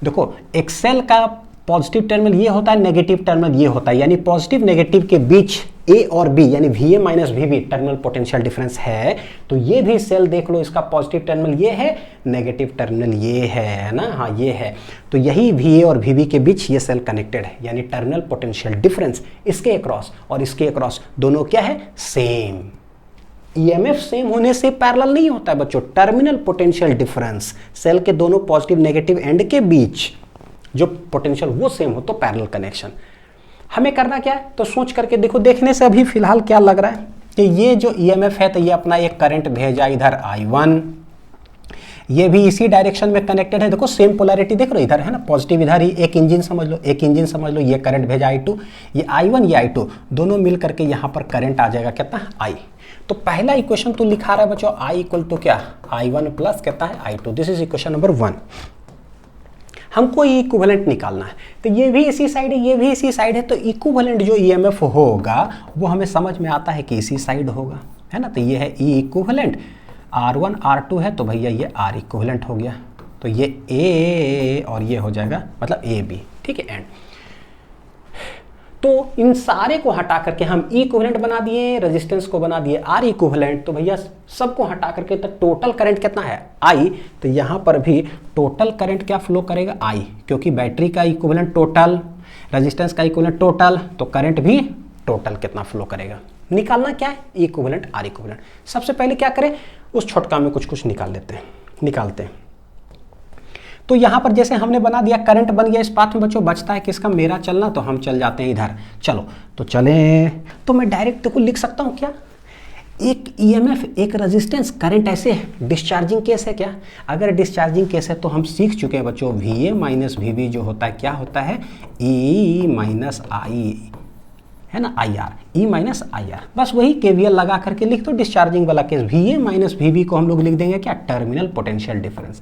देखो एक सेल का पॉजिटिव टर्मिनल ये होता है, नेगेटिव टर्मिनल ये होता है, यानी पॉजिटिव नेगेटिव के बीच A और B यानी VA minus VB terminal potential difference है। तो ये भी सेल देख लो, इसका पॉजिटिव टर्मिनल ये है, नेगेटिव टर्मिनल ये है ना, हाँ ये है। तो यही VA और VB के बीच ये सेल कनेक्टेड है, यानी टर्मिनल पोटेंशियल डिफरेंस इसके अक्रॉस और इसके अक्रॉस दोनों क्या है, सेम। EMF सेम होने से पैरेलल नहीं होता है बच्चों, टर्मिनल पोटेंशियल डिफरेंस सेल के दोनों पॉजिटिव नेगेटिव एंड के बीच जो पोटेंशियल वो सेम हो तो पैरेलल कनेक्शन। हमें करना क्या है, तो सोच करके देखो, देखने से अभी फिलहाल क्या लग रहा है कि ये जो EMF है तो ये अपना एक करंट भेजा इधर I1, ये भी इसी डायरेक्शन में कनेक्टेड है। देखो सेम पोलैरिटी देख लो, इधर है ना पॉजिटिव, इधर ही एक इंजन समझ लो, एक इंजन समझ लो, ये करंट भेजा I2, ये I1 ये I2 दोनों मिल करके यहाँ पर करंट आ जाएगा कितना, I। तो पहला इक्वेशन तो लिखा रहा है बच्चों I इक्वल टू क्या, I1 प्लस कितना है I2। This is equation number 1। हमको ये इक्विवेलेंट निकालना है, तो ये भी इसी साइड है, ये भी इसी साइड है, तो इक्विवेलेंट जो EMF होगा वो हमें समझ में आता है कि इसी साइड होगा, है ना। तो ये है E इक्विवेलेंट, R1 R2 है तो भैया ये R इक्विवेलेंट हो गया, तो ये A और ये हो जाएगा मतलब AB, ठीक है एंड। तो इन सारे को हटा करके हम E इक्विवेलेंट बना दिए, रेजिस्टेंस को बना दिए R इक्विवेलेंट, तो भैया सबको हटा करके तो टोटल करंट कितना है I। तो यहाँ पर भी टोटल करंट क्या फ्लो करेगा I, क्योंकि बैटरी का इक्विवेलेंट टोटल, रेजिस्टेंस का इक्विवेलेंट टोटल, तो करंट भी टोटल कितना फ्लो करेगा। निकालना क्या है, E इक्विवेलेंट R इक्विवेलेंट। सबसे पहले क्या करें, उस छोटका में कुछ निकाल लेते हैं, निकालते हैं। तो यहाँ पर जैसे हमने बना दिया, करंट बन गया, इस पाथ में बच्चों बचता है किसका, मेरा चलना, तो हम चल जाते हैं इधर। चलो तो चलें, तो मैं डायरेक्ट देखो लिख सकता हूँ क्या, एक EMF एक रेजिस्टेंस करंट ऐसे है, डिस्चार्जिंग केस है क्या। अगर डिस्चार्जिंग केस है तो हम सीख चुके हैं बच्चों, VA माइनस VB जो होता है क्या होता है, E माइनस I है ना, IR, E माइनस IR। बस वही KVL लगा करके लिख दो डिस्चार्जिंग वाला केस। VA माइनस VB को हम लोग लिख देंगे क्या, टर्मिनल पोटेंशियल डिफरेंस।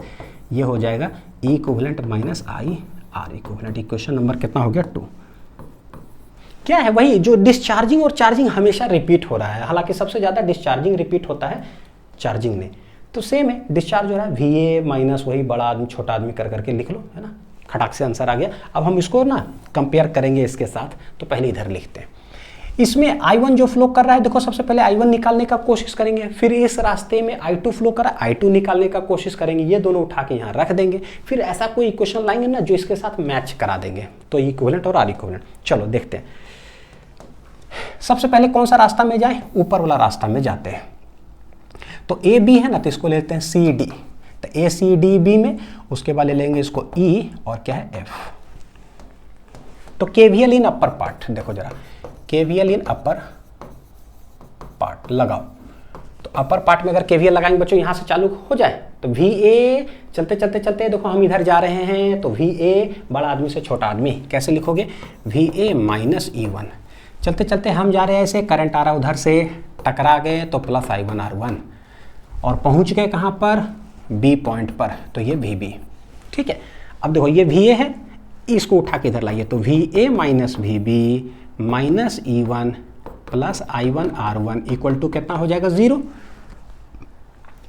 ये हो जाएगा E equivalent minus I R equivalent. Equation number कितना हो गया 2। क्या है, वही जो डिस्चार्जिंग और चार्जिंग हमेशा रिपीट हो रहा है, हालांकि सबसे ज़्यादा डिस्चार्जिंग रिपीट होता है चार्जिंग में। तो सेम है, डिस्चार्ज हो रहा है, VA माइनस वही बड़ा आदमी छोटा आदमी कर करके लिख लो, है ना, खटाक से आंसर आ गया। अब हम इसको ना कंपेयर करेंगे इसके साथ, तो पहले इधर लिखते हैं। इसमें I1 जो फ्लो कर रहा है, देखो सबसे पहले I1 निकालने का कोशिश करेंगे, फिर इस रास्ते में I2 फ्लो कर रहा है, I2 निकालने का कोशिश करेंगे, ये दोनों उठा के यहाँ रख देंगे, फिर ऐसा कोई इक्वेशन लाएंगे ना जो इसके साथ मैच करा देंगे, तो इक्विवेलेंट और R इक्विवेलेंट। चलो देखते हैं, सबसे पहले कौन सा रास्ता में जाए, ऊपर वाला रास्ता में जाते हैं। तो AB है ना, तो इसको लेते हैं CD, तो ACDB में, उसके बाद ले लेंगे इसको E और क्या है F। तो KVL इन अपर पार्ट, देखो जरा KVL इन अपर पार्ट लगाओ। तो अपर पार्ट में अगर KVL लगाएंगे बच्चों, यहाँ से चालू हो जाए तो VA, चलते चलते चलते देखो हम इधर जा रहे हैं, तो VA बड़ा आदमी से छोटा आदमी कैसे लिखोगे, VA माइनस E1। चलते चलते हम जा रहे हैं ऐसे, करंट आ रहा उधर से, टकरा गए तो प्लस I1 R1 और पहुँच गए कहाँ पर, B पॉइंट पर, तो ये VB, ठीक है। अब देखो ये VA है, इसको उठा के इधर लाइए, तो VA minus VB minus E1 plus I1 R1 equal to कितना हो जाएगा 0।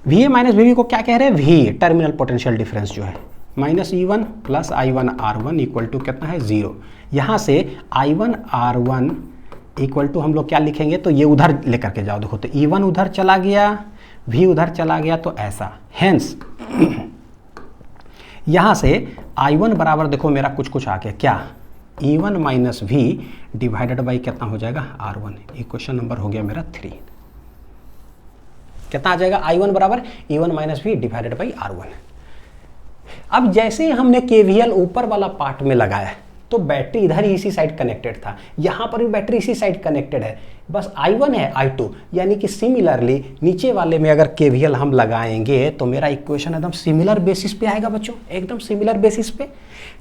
VA माइनस VB को क्या कह रहे हैं, V टर्मिनल पोटेंशियल डिफरेंस जो है, minus E1 plus I1 R1 equal to कितना है 0। यहाँ से I1 R1 इक्वल टू हम लोग क्या लिखेंगे, तो ये उधर लेकर के जाओ, देखो तो E1 उधर चला गया, V उधर चला गया, तो ऐसा। हेंस यहाँ से I1 बराबर देखो मेरा कुछ आ गया क्या, E1 minus V divided by कितना हो जाएगा R1। इक्वेशन नंबर हो गया मेरा 3। कितना आ जाएगा, I1 बराबर E1 minus V divided by R1। अब जैसे हमने KVL ऊपर वाला पार्ट में लगाया तो बैटरी इधर ही इसी साइड कनेक्टेड था, यहाँ पर भी बैटरी इसी साइड कनेक्टेड है, बस I1 है I2, यानी कि सिमिलरली नीचे वाले में अगर KVL हम लगाएंगे तो मेरा इक्वेशन एकदम सिमिलर बेसिस पे आएगा बच्चों, एकदम सिमिलर बेसिस पे।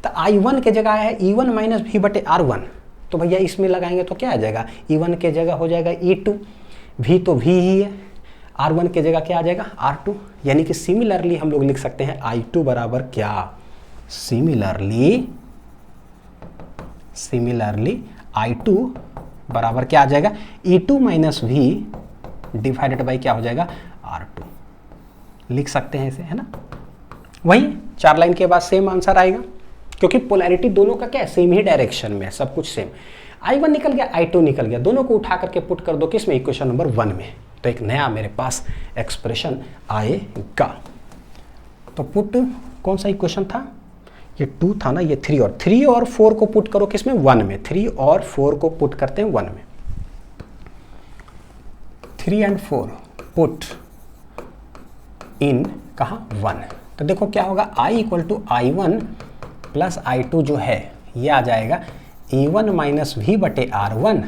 तो I1 के जगह है E1 माइनस V बटे R1, तो भैया इसमें लगाएंगे तो क्या आ जाएगा, E1 के जगह हो जाएगा E2, V तो V ही है, R1 की जगह क्या आ जाएगा R2, यानी कि सिमिलरली हम लोग लिख सकते हैं I2 बराबर क्या, सिमिलरली I2 बराबर क्या आ जाएगा E2 minus V divided by क्या हो जाएगा R2, लिख सकते हैं इसे, है ना। वही 4 लाइन के बाद सेम आंसर आएगा, क्योंकि पोलैरिटी दोनों का क्या है, सेम ही डायरेक्शन में है, सब कुछ सेम। I1 निकल गया, I2 निकल गया, दोनों को उठा करके पुट कर दो किस में, इक्वेशन नंबर 1 में, तो एक नया मेरे पास एक्सप्रेशन आएगा। तो पुट कौन सा इक्वेशन था, ये 2 था ना, ये 3 और 4 को पुट करो किस में, 1 में, 3 और 4 को पुट करते हैं 1 में, 3 and 4 पुट इन कहाँ 1, तो देखो क्या होगा I equal to I1 plus I2 जो है ये आ जाएगा E1 माइनस वी बटे R1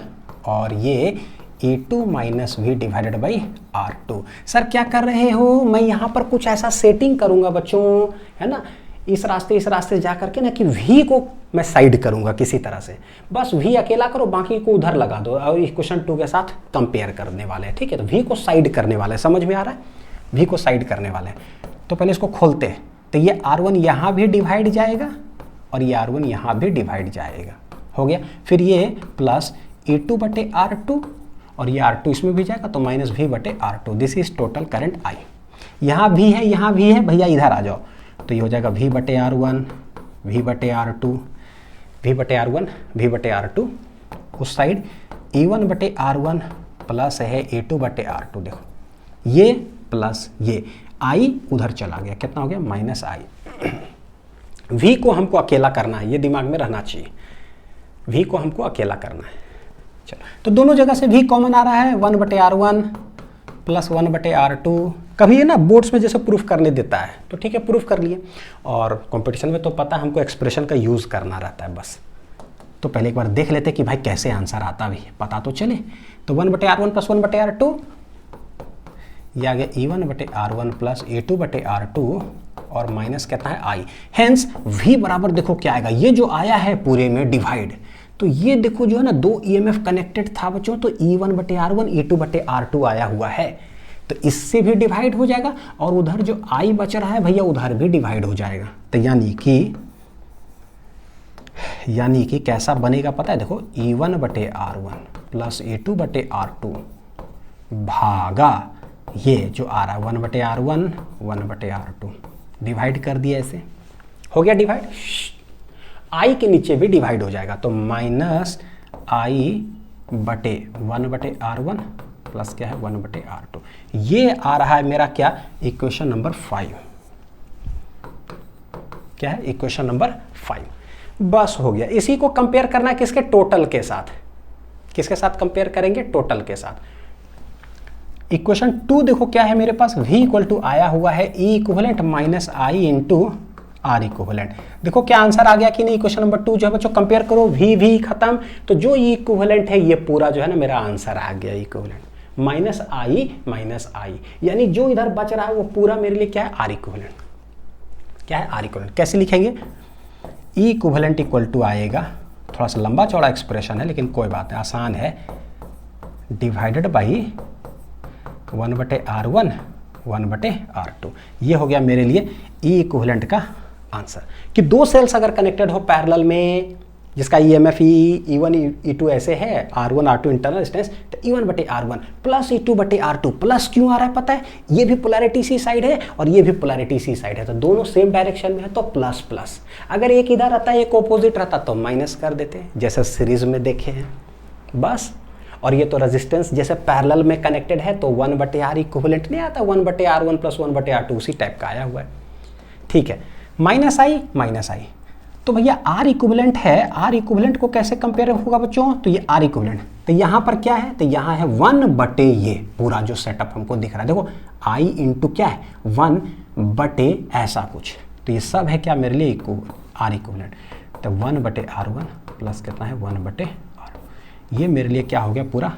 और ये E2 minus V divided by R2। Sir क्या कर रहे हो, मैं यहाँ पर कुछ ऐसा सेटिंग करूँगा बच्चों, है ना, इस रास्ते जा करके ना कि V को मैं साइड करूँगा किसी तरह से, बस V अकेला करो, बाकी को उधर लगा दो और इक्वेशन 2 के साथ कंपेयर करने वाले हैं, ठीक है। तो V को साइड करने वाले हैं, समझ में आ रहा है, V को साइड करने वाले हैं। तो पहले इसको खोलते हैं, तो ये R1 यहाँ भी डिवाइड जाएगा और ये R1 यहाँ भी डिवाइड जाएगा, हो गया। फिर ये प्लस E2 बटे R2 और ये R2 इसमें भी जाएगा, तो माइनस V बटे R2, this is total current I। यहाँ भी है, यहाँ भी है, भैया इधर आ जाओ, तो ये हो जाएगा V बटे R1, V बटे R2, V बटे R1, V बटे R2, उस साइड E1 बटे R1 प्लस है E2 बटे R2, देखो ये प्लस ये I उधर चला गया, कितना हो गया माइनस I। V को हमको अकेला करना है, ये दिमाग में रहना चाहिए, V को हमको अकेला करना है। चलो, तो दोनों जगह से V कॉमन आ रहा है, 1 बटे R1 प्लस 1 बटे R2। कभी ये ना बोर्ड्स में जैसे प्रूफ करने देता है तो ठीक है प्रूफ कर लिए, और कंपटीशन में तो पता है हमको एक्सप्रेशन का यूज़ करना रहता है बस। तो पहले एक बार देख लेते कि भाई कैसे आंसर आता भी पता तो चले। तो 1 बटे R1 प्लस 1 बटे R2, ये आ गया E1 बटे R1 प्लस E2 बटे R2 और माइनस कितना है I। हेंस V बराबर देखो क्या आएगा, ये जो आया है पूरे में डिवाइड, तो ये देखो जो है ना 2 EMF कनेक्टेड था बच्चों, तो E1 बटे R1 E2 बटे R2 आया हुआ है, तो इससे भी डिवाइड हो जाएगा और उधर जो I बच रहा है भैया उधर भी डिवाइड हो जाएगा। तो यानी कि कैसा बनेगा पता है, देखो E1 बटे R1 प्लस E2 बटे R2 भागा ये जो आ रहा है 1 बटे R1 1 बटे R2, डिवाइड कर दिया, ऐसे हो गया डिवाइड। I के नीचे भी डिवाइड हो जाएगा, तो माइनस I बटे 1 बटे R1 प्लस क्या है 1 बटे R2, ये आ रहा है मेरा क्या इक्वेशन नंबर 5। क्या है इक्वेशन नंबर 5, बस हो गया। इसी को कंपेयर करना है किसके, टोटल के साथ। किसके साथ कंपेयर करेंगे, टोटल के साथ। इक्वेशन 2 देखो क्या है मेरे पास, V इक्वल टू आया हुआ है E equivalent minus I into R equivalent. देखो क्या आंसर आ गया कि नहीं, इक्वेशन नंबर 2 जो है बच्चों कंपेयर करो, V खत्म, तो जो E इक्विवेलेंट है ये पूरा जो है ना मेरा आंसर आ गया इक्विवेलेंट माइनस I, यानी जो इधर बच रहा है वो पूरा मेरे लिए क्या है R इक्विवेलेंट। क्या है R इक्विवेलेंट, कैसे लिखेंगे, E इक्विवेलेंट इक्वल टू आएगा, थोड़ा सा लंबा चौड़ा एक्सप्रेशन है लेकिन कोई बात नहीं, आसान है, डिवाइडेड बाई 1 बटे R1 1 बटे R2। ये हो गया मेरे लिए E इक्विवेलेंट का आंसर। कि 2 सेल्स अगर कनेक्टेड हो पैरेलल में जिसका EMF E1 E2 ऐसे है, R1 R2 इंटरनल रेजिस्टेंस, तो E1 बटे R1 प्लस E2 बटे R2, प्लस क्यों आ रहा है पता है, ये भी पोलैरिटी सी साइड है और ये भी पोलैरिटी सी साइड है, तो दोनों सेम डायरेक्शन में है तो प्लस प्लस। अगर एक इधर रहता है एक ऑपोजिट रहता तो माइनस कर देते, जैसे सीरीज में देखे हैं बस। और ये तो रेजिस्टेंस जैसे पैरेलल में कनेक्टेड है तो 1 बटे R इक्विवेलेंट नहीं आता, 1 बटे R1 प्लस 1 बटे R2 उसी टाइप का आया हुआ है, ठीक है। माइनस I, तो भैया R इक्विवेलेंट है, R इक्विवेलेंट को कैसे कंपेयर होगा बच्चों, तो ये R इक्विवेलेंट, तो यहाँ पर क्या है, तो यहाँ है 1 बटे ये पूरा जो सेटअप हमको दिख रहा है, देखो I इंटू क्या है 1 बटे ऐसा कुछ, तो ये सब है क्या मेरे लिए R इक्विवेलेंट, तो 1 बटे R1 प्लस कितना है 1 बटे R, ये मेरे लिए क्या हो गया पूरा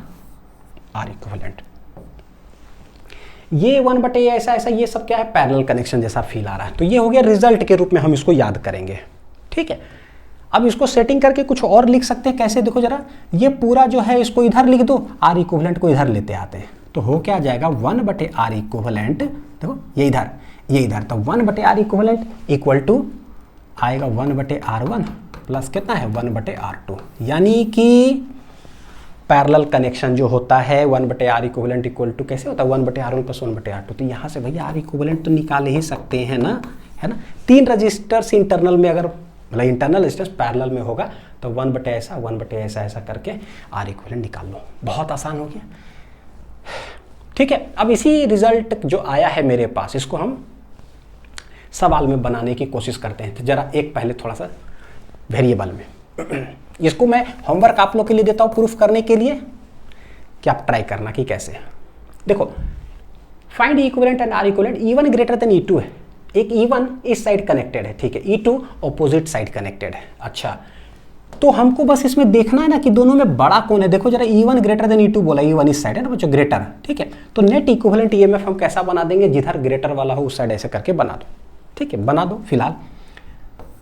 R इक्विवेलेंट। ये 1 बटे ऐसा ये सब क्या है पैरेलल कनेक्शन जैसा फील आ रहा है, तो ये हो गया रिजल्ट के रूप में हम इसको याद करेंगे, ठीक है। अब इसको सेटिंग करके कुछ और लिख सकते हैं, कैसे देखो जरा, ये पूरा जो है इसको इधर लिख दो, R इक्विवेलेंट को इधर लेते आते हैं, तो हो क्या जाएगा 1/R इक्विवेलेंट, देखो ये इधर तो 1/R इक्विवेलेंट इक्वल टू आएगा 1/R1 प्लस कितना है 1/R2, यानी कि पैरेलल कनेक्शन जो होता है 1/R इक्विवेलेंट इक्वल टू कैसे होता है 1/R1 प्लस 1/R2। तो यहाँ से भैया R इक्विवेलेंट तो निकाल ही सकते हैं ना, है ना। 3 रजिस्टर्स इंटरनल में अगर मतलब इंटरनल रजिस्टर्स पैरेलल में होगा तो 1/ऐसा ऐसा करके R इक्विवेलेंट निकाल लो, बहुत आसान हो गया। ठीक है, अब इसी रिजल्ट जो आया है मेरे पास, इसको हम सवाल में बनाने की कोशिश करते हैं। तो जरा एक पहले थोड़ा सा वेरिएबल में इसको मैं होमवर्क आप लोग के लिए देता हूं प्रूफ करने के लिए, कि आप ट्राई करना कि कैसे। देखो find equivalent and R equivalent, E1 greater than E2 है, एक E1 इस साइड कनेक्टेड है, ठीक है, E2 ऑपोजिट साइड कनेक्टेड है। अच्छा, तो हमको बस इसमें देखना है ना कि दोनों में बड़ा कौन है। देखो जरा E1 ग्रेटर देन E2 बोला, E1 इस साइड है ना बच्चों, ग्रेटर, ठीक है। तो नेट इक्विवेलेंट EMF हम कैसा बना देंगे, जिधर ग्रेटर वाला हो उस साइड ऐसे करके बना दो, ठीक है, बना दो फिलहाल।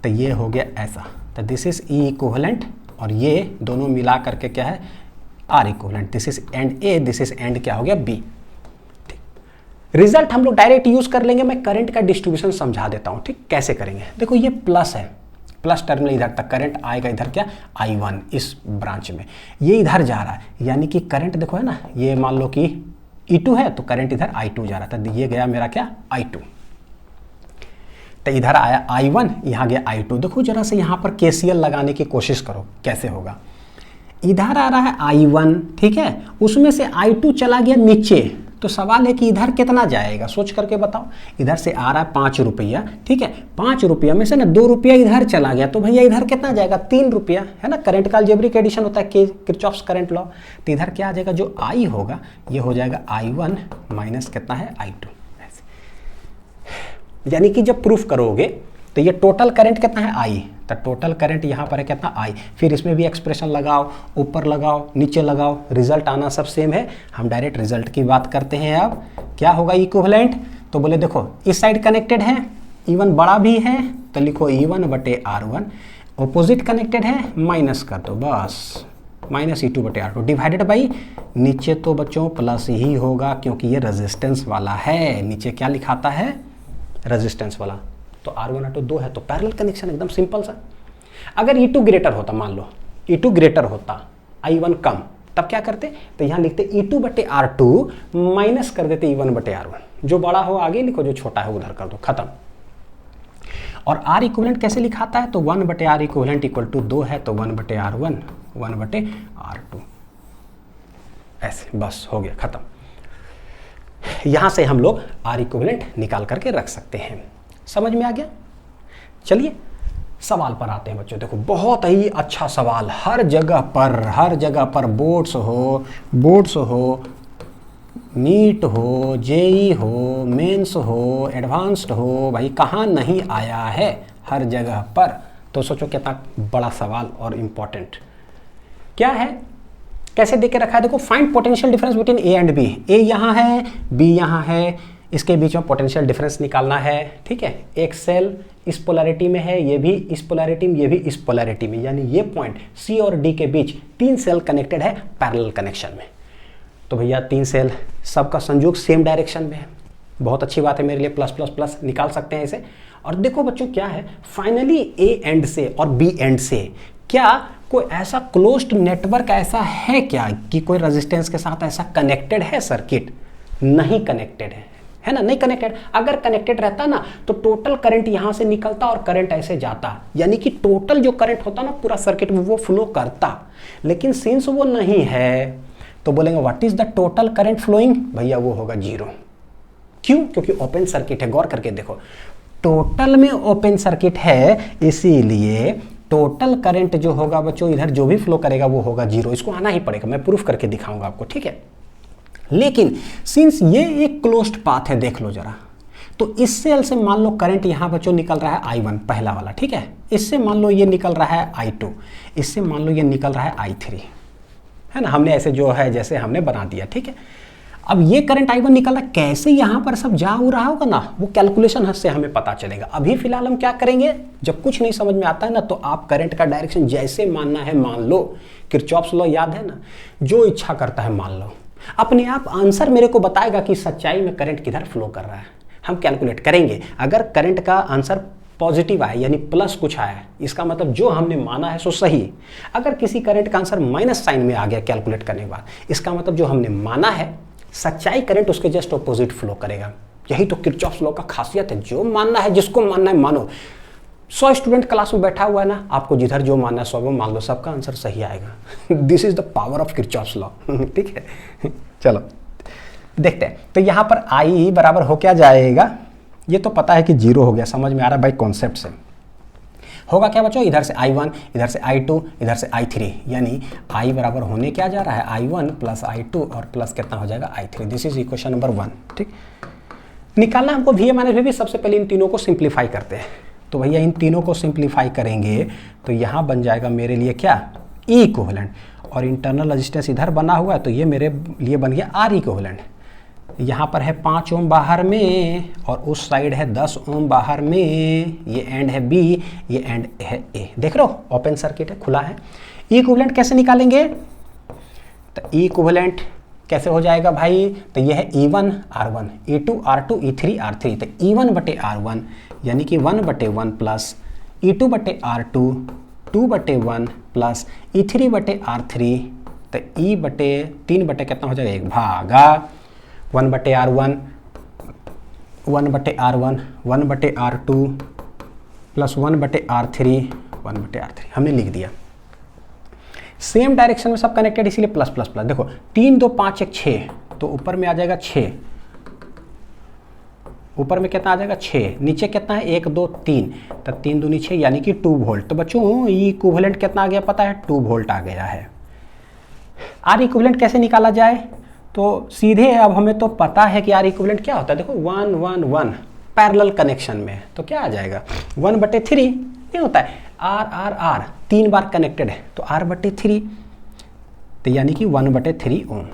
तो ये हो गया ऐसा, तो दिस इज E इक्विवेलेंट और ये दोनों मिला करके क्या है R equivalent, this is and A, this is and क्या हो गया B। रिजल्ट हम लोग डायरेक्ट यूज कर लेंगे, मैं करंट का डिस्ट्रीब्यूशन समझा देता हूं, ठीक, कैसे करेंगे। देखो ये प्लस है, प्लस टर्मिनल इधर तक करंट आएगा, इधर क्या I1 इस ब्रांच में, ये इधर जा रहा है, यानी कि करंट देखो है ना, ये मान लो कि E2 है तो करंट इधर I2 जा रहा था, ये गया मेरा क्या I2, तो इधर आया I1, यहाँ गया I2। देखो जरा से यहाँ पर KCL लगाने की कोशिश करो कैसे होगा। इधर आ रहा है I1, ठीक है, उसमें से I2 चला गया नीचे, तो सवाल है कि इधर कितना जाएगा, सोच करके बताओ। इधर से आ रहा है 5 रुपया, ठीक है, 5 रुपया में से ना 2 रुपया इधर चला गया, तो भैया इधर कितना जाएगा 3 रुपया, है ना। करंट का अलजेब्रिक एडिशन होता है किरचॉफ्स करंट लॉ। तो इधर क्या आ जाएगा, जो I होगा ये हो जाएगा I1 माइनस कितना है I2, यानी कि जब प्रूफ करोगे तो ये टोटल करंट कितना है I, तो टोटल करंट यहाँ पर है कितना I, फिर इसमें भी एक्सप्रेशन लगाओ, ऊपर लगाओ नीचे लगाओ, रिजल्ट आना सब सेम है। हम डायरेक्ट रिजल्ट की बात करते हैं। अब क्या होगा इक्विवेलेंट, तो बोले देखो इस साइड कनेक्टेड है, E1 बड़ा भी है तो लिखो E1/R1, ऑपोजिट कनेक्टेड है माइनस कर दो बस, माइनस E2/R2 डिवाइडेड बाई, नीचे तो बच्चों प्लस ही होगा क्योंकि ये रेजिस्टेंस वाला है, नीचे क्या लिखाता है रेजिस्टेंस वाला, तो R1/R2 2 है, तो पैरेलल कनेक्शन एकदम सिंपल सा। अगर E2 ग्रेटर होता, मान लो E2 ग्रेटर होता I1 कम, तब क्या करते, तो यहाँ लिखते E2/R2 माइनस कर देते E1/R1, जो बड़ा हो आगे लिखो, जो छोटा है उधर कर दो, खत्म। और R इक्विवेलेंट कैसे लिखाता है, तो 1/R इक्विवेलेंट इक्वल टू 2 है, तो 1/R1 1/R2 ऐसे, बस हो गया खत्म। यहां से हम लोग R इक्विवेलेंट निकाल करके रख सकते हैं। समझ में आ गया। चलिए सवाल पर आते हैं बच्चों। देखो बहुत ही अच्छा सवाल, हर जगह पर बोर्ड्स हो, नीट हो, जेई हो, मेंस हो, एडवांस्ड हो, भाई कहाँ नहीं आया है, हर जगह पर। तो सोचो कितना बड़ा सवाल और इम्पोर्टेंट क्या है, कैसे देके रखा है। देखो find potential difference between A and B, A यहाँ है बी यहाँ है, इसके बीच में पोटेंशियल डिफरेंस निकालना है, ठीक है। एक सेल इस पोलैरिटी में है, ये भी इस पोलैरिटी में, ये भी इस पोलैरिटी में, यानी ये पॉइंट सी और डी के बीच 3 सेल कनेक्टेड है पैरेलल कनेक्शन में। तो भैया 3 सेल सबका संयोग सेम डायरेक्शन में है, बहुत अच्छी बात है मेरे लिए, प्लस प्लस प्लस निकाल सकते हैं इसे। और देखो बच्चों क्या है, फाइनली ए एंड से और बी एंड से क्या कोई ऐसा क्लोज्ड नेटवर्क ऐसा है क्या कि कोई रेजिस्टेंस के साथ ऐसा कनेक्टेड है सर्किट? नहीं कनेक्टेड है ना, नहीं कनेक्टेड। अगर कनेक्टेड रहता ना तो टोटल करंट यहां से निकलता और करंट ऐसे जाता, यानी कि टोटल जो करंट होता ना पूरा सर्किट में वो फ्लो करता। लेकिन सिंस वो नहीं है तो बोलेंगे what is the total current flowing, भैया वो होगा 0। क्यों? क्योंकि ओपन सर्किट है। गौर करके देखो, टोटल में ओपन सर्किट है, इसीलिए टोटल करंट जो होगा बच्चों इधर जो भी फ्लो करेगा वो होगा 0। इसको आना ही पड़ेगा, मैं प्रूफ करके दिखाऊंगा आपको, ठीक है। लेकिन सिंस ये एक क्लोज्ड पाथ है, देख लो जरा, तो इस सेल से मान लो करंट यहां बच्चों निकल रहा है I1 पहला वाला, ठीक है। इससे मान लो ये निकल रहा है I2, इससे मान लो ये निकल रहा है I3, है ना। हमने ऐसे जो है जैसे हमने बना दिया, ठीक है। अब ये करंट I1 निकल रहा है, कैसे यहां पर सब जा रहा होगा ना, वो कैलकुलेशन से हमें पता चलेगा। अभी फिलहाल हम क्या करेंगे, जब कुछ नहीं समझ में आता है ना तो आप करंट का डायरेक्शन जैसे मानना है मान लो। किरचॉफ्स लॉ याद है ना, जो इच्छा करता है मान लो। अपने आप आंसर मेरे को बताएगा कि सच्चाई में करंट किधर फ्लो कर रहा है। हम कैलकुलेट करेंगे, अगर करंट का आंसर पॉजिटिव आया यानी प्लस कुछ आया, इसका मतलब जो हमने माना है सो सही। अगर किसी करंट का आंसर माइनस साइन में आ गया कैलकुलेट करने के बाद, इसका मतलब जो हमने माना है सच्चाई, करंट उसके जस्ट ऑपोजिट फ्लो करेगा। यही तो किरचॉफ्स लॉ का खासियत है, जो मानना है, जिसको मानना है मानो। 100 स्टूडेंट क्लास में बैठा हुआ है ना, आपको जिधर जो मानना है 100 में मान लो, सबका आंसर सही आएगा। This is the power of Kirchhoff's law. ठीक है, चलो देखते हैं। तो यहाँ पर आई बराबर हो क्या जाएगा, ये तो पता है कि 0 हो गया, समझ में आ रहा है भाई कॉन्सेप्ट से। होगा क्या बच्चों, इधर से I1, इधर से I2, इधर से I3, यानी I बराबर होने क्या जा रहा है, I1 प्लस I2 और प्लस कितना हो जाएगा I3। This is equation number 1। ठीक, निकालना हमको VA माइनस VB। सबसे पहले इन तीनों को सिंप्लीफाई करते हैं। तो भैया इन तीनों को सिंप्लीफाई करेंगे तो यहाँ बन जाएगा मेरे लिए क्या, E इक्विवेलेंट, और इंटरनल रेजिस्टेंस इधर बना हुआ है तो ये मेरे लिए बन गया R इक्विवेलेंट। यहाँ पर है 5 ओम बाहर में और उस साइड है 10 ओम बाहर में। ये एंड है B, ये एंड है A। देख रहे हो ओपन सर्किट है, खुला है। E इक्विवेलेंट कैसे निकालेंगे, तो E इक्विवेलेंट कैसे हो जाएगा भाई, तो ये है E1 R1, E2 R2, E3 R3। तो E1 बटे R1 यानी कि 1/1 प्लस E2 बटे R2 2/1 प्लस E3 बटे R3। तो E बटे 3 बटे कितना हो जाएगा, 1 भागा 1/R1 1/R1 1/R2 plus 1/R3 1/R3 हमने लिख दिया। सेम डायरेक्शन में सब कनेक्टेड, इसीलिए प्लस प्लस प्लस। देखो 3 2 5 1 6, तो ऊपर में आ जाएगा 6, ऊपर में कितना आ जाएगा 6, नीचे कितना है 1 2 3, तो 3 दूनी 6 यानी कि 2 वोल्ट। तो बच्चों ई इक्विवेलेंट कितना आ गया पता है, 2 वोल्ट आ गया है। आर इक्विवेलेंट कैसे निकाला जाए, तो सीधे अब हमें तो पता है कि आर इक्विवेलेंट क्या होता है। देखो 1 1 1 पैरेलल कनेक्शन में, तो क्या आ जाएगा 1/3 नहीं होता है, आर आर आर 3 बार कनेक्टेड है तो r/3, तो यानी कि 1/3 ओम,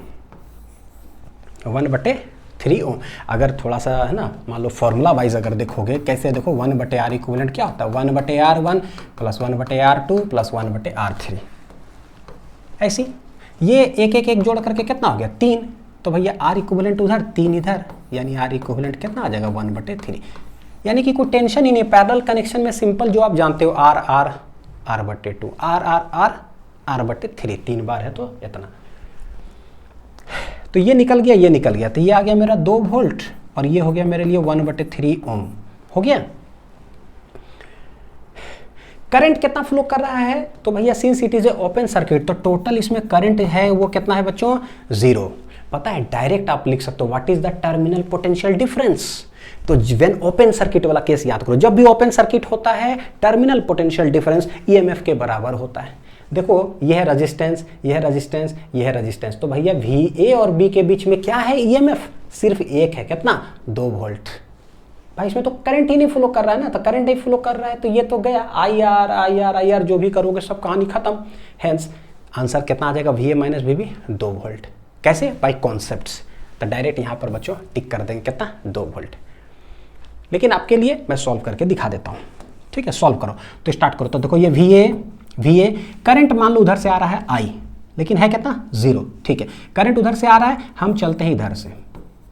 1/3 ओम। अगर थोड़ा सा है ना, मान लो फॉर्मूला वाइज अगर देखोगे कैसे, देखो 1/r इक्विवेलेंट क्या होता है, 1/r1 plus 1/r2 plus 1/r3। ऐसी ये एक जोड़ करके कितना हो गया 3, तो भैया आर इक्विवेलेंट उधर 3 इधर, यानी आर इक्विवेलेंट कितना आ जाएगा 1/3। यानी कि कोई टेंशन ही नहीं, पैरेलल कनेक्शन में सिंपल जो आप जानते हो R R r/2 R R R r/3, 3 बार है तो इतना। तो ये निकल गया, ये निकल गया, तो ये आ गया मेरा 2 वोल्ट और ये हो गया मेरे लिए 1/3 ओम हो गया। करंट कितना फ्लो कर रहा है, तो भैया since it is a open circuit तो टोटल इसमें करंट है वो कितना है बच्चों 0। पता है डायरेक्ट आप लिख सकते हो what is the terminal potential difference. तो व्हेन ओपन सर्किट वाला केस याद करो, जब भी ओपन सर्किट होता है टर्मिनल पोटेंशियल डिफरेंस ईएमएफ के बराबर होता है। देखो यह है रेजिस्टेंस, यह है रेजिस्टेंस, यह है रेजिस्टेंस, तो भैया VA और B के बीच में क्या है ईएमएफ, सिर्फ एक है, कितना 2 वोल्ट। भाई इसमें तो करंट ही नहीं फ्लो कर रहा है ना, तो करंट नहीं फ्लो कर रहा है तो ये तो गया IR जो भी करोगे सब कहानी खत्म। हेंस आंसर कितना आ जाएगा VA माइनस VB 2 वोल्ट। कैसे, बाय कॉन्सेप्ट्स। तो डायरेक्ट यहाँ पर बच्चों टिक कर देंगे कितना 2 वोल्ट। लेकिन आपके लिए मैं सॉल्व करके दिखा देता हूँ, ठीक है। सॉल्व करो तो स्टार्ट करो। तो देखो ये VA करंट मान लो उधर से आ रहा है I, लेकिन है कितना 0, ठीक है। करंट उधर से आ रहा है, हम चलते हैं इधर से,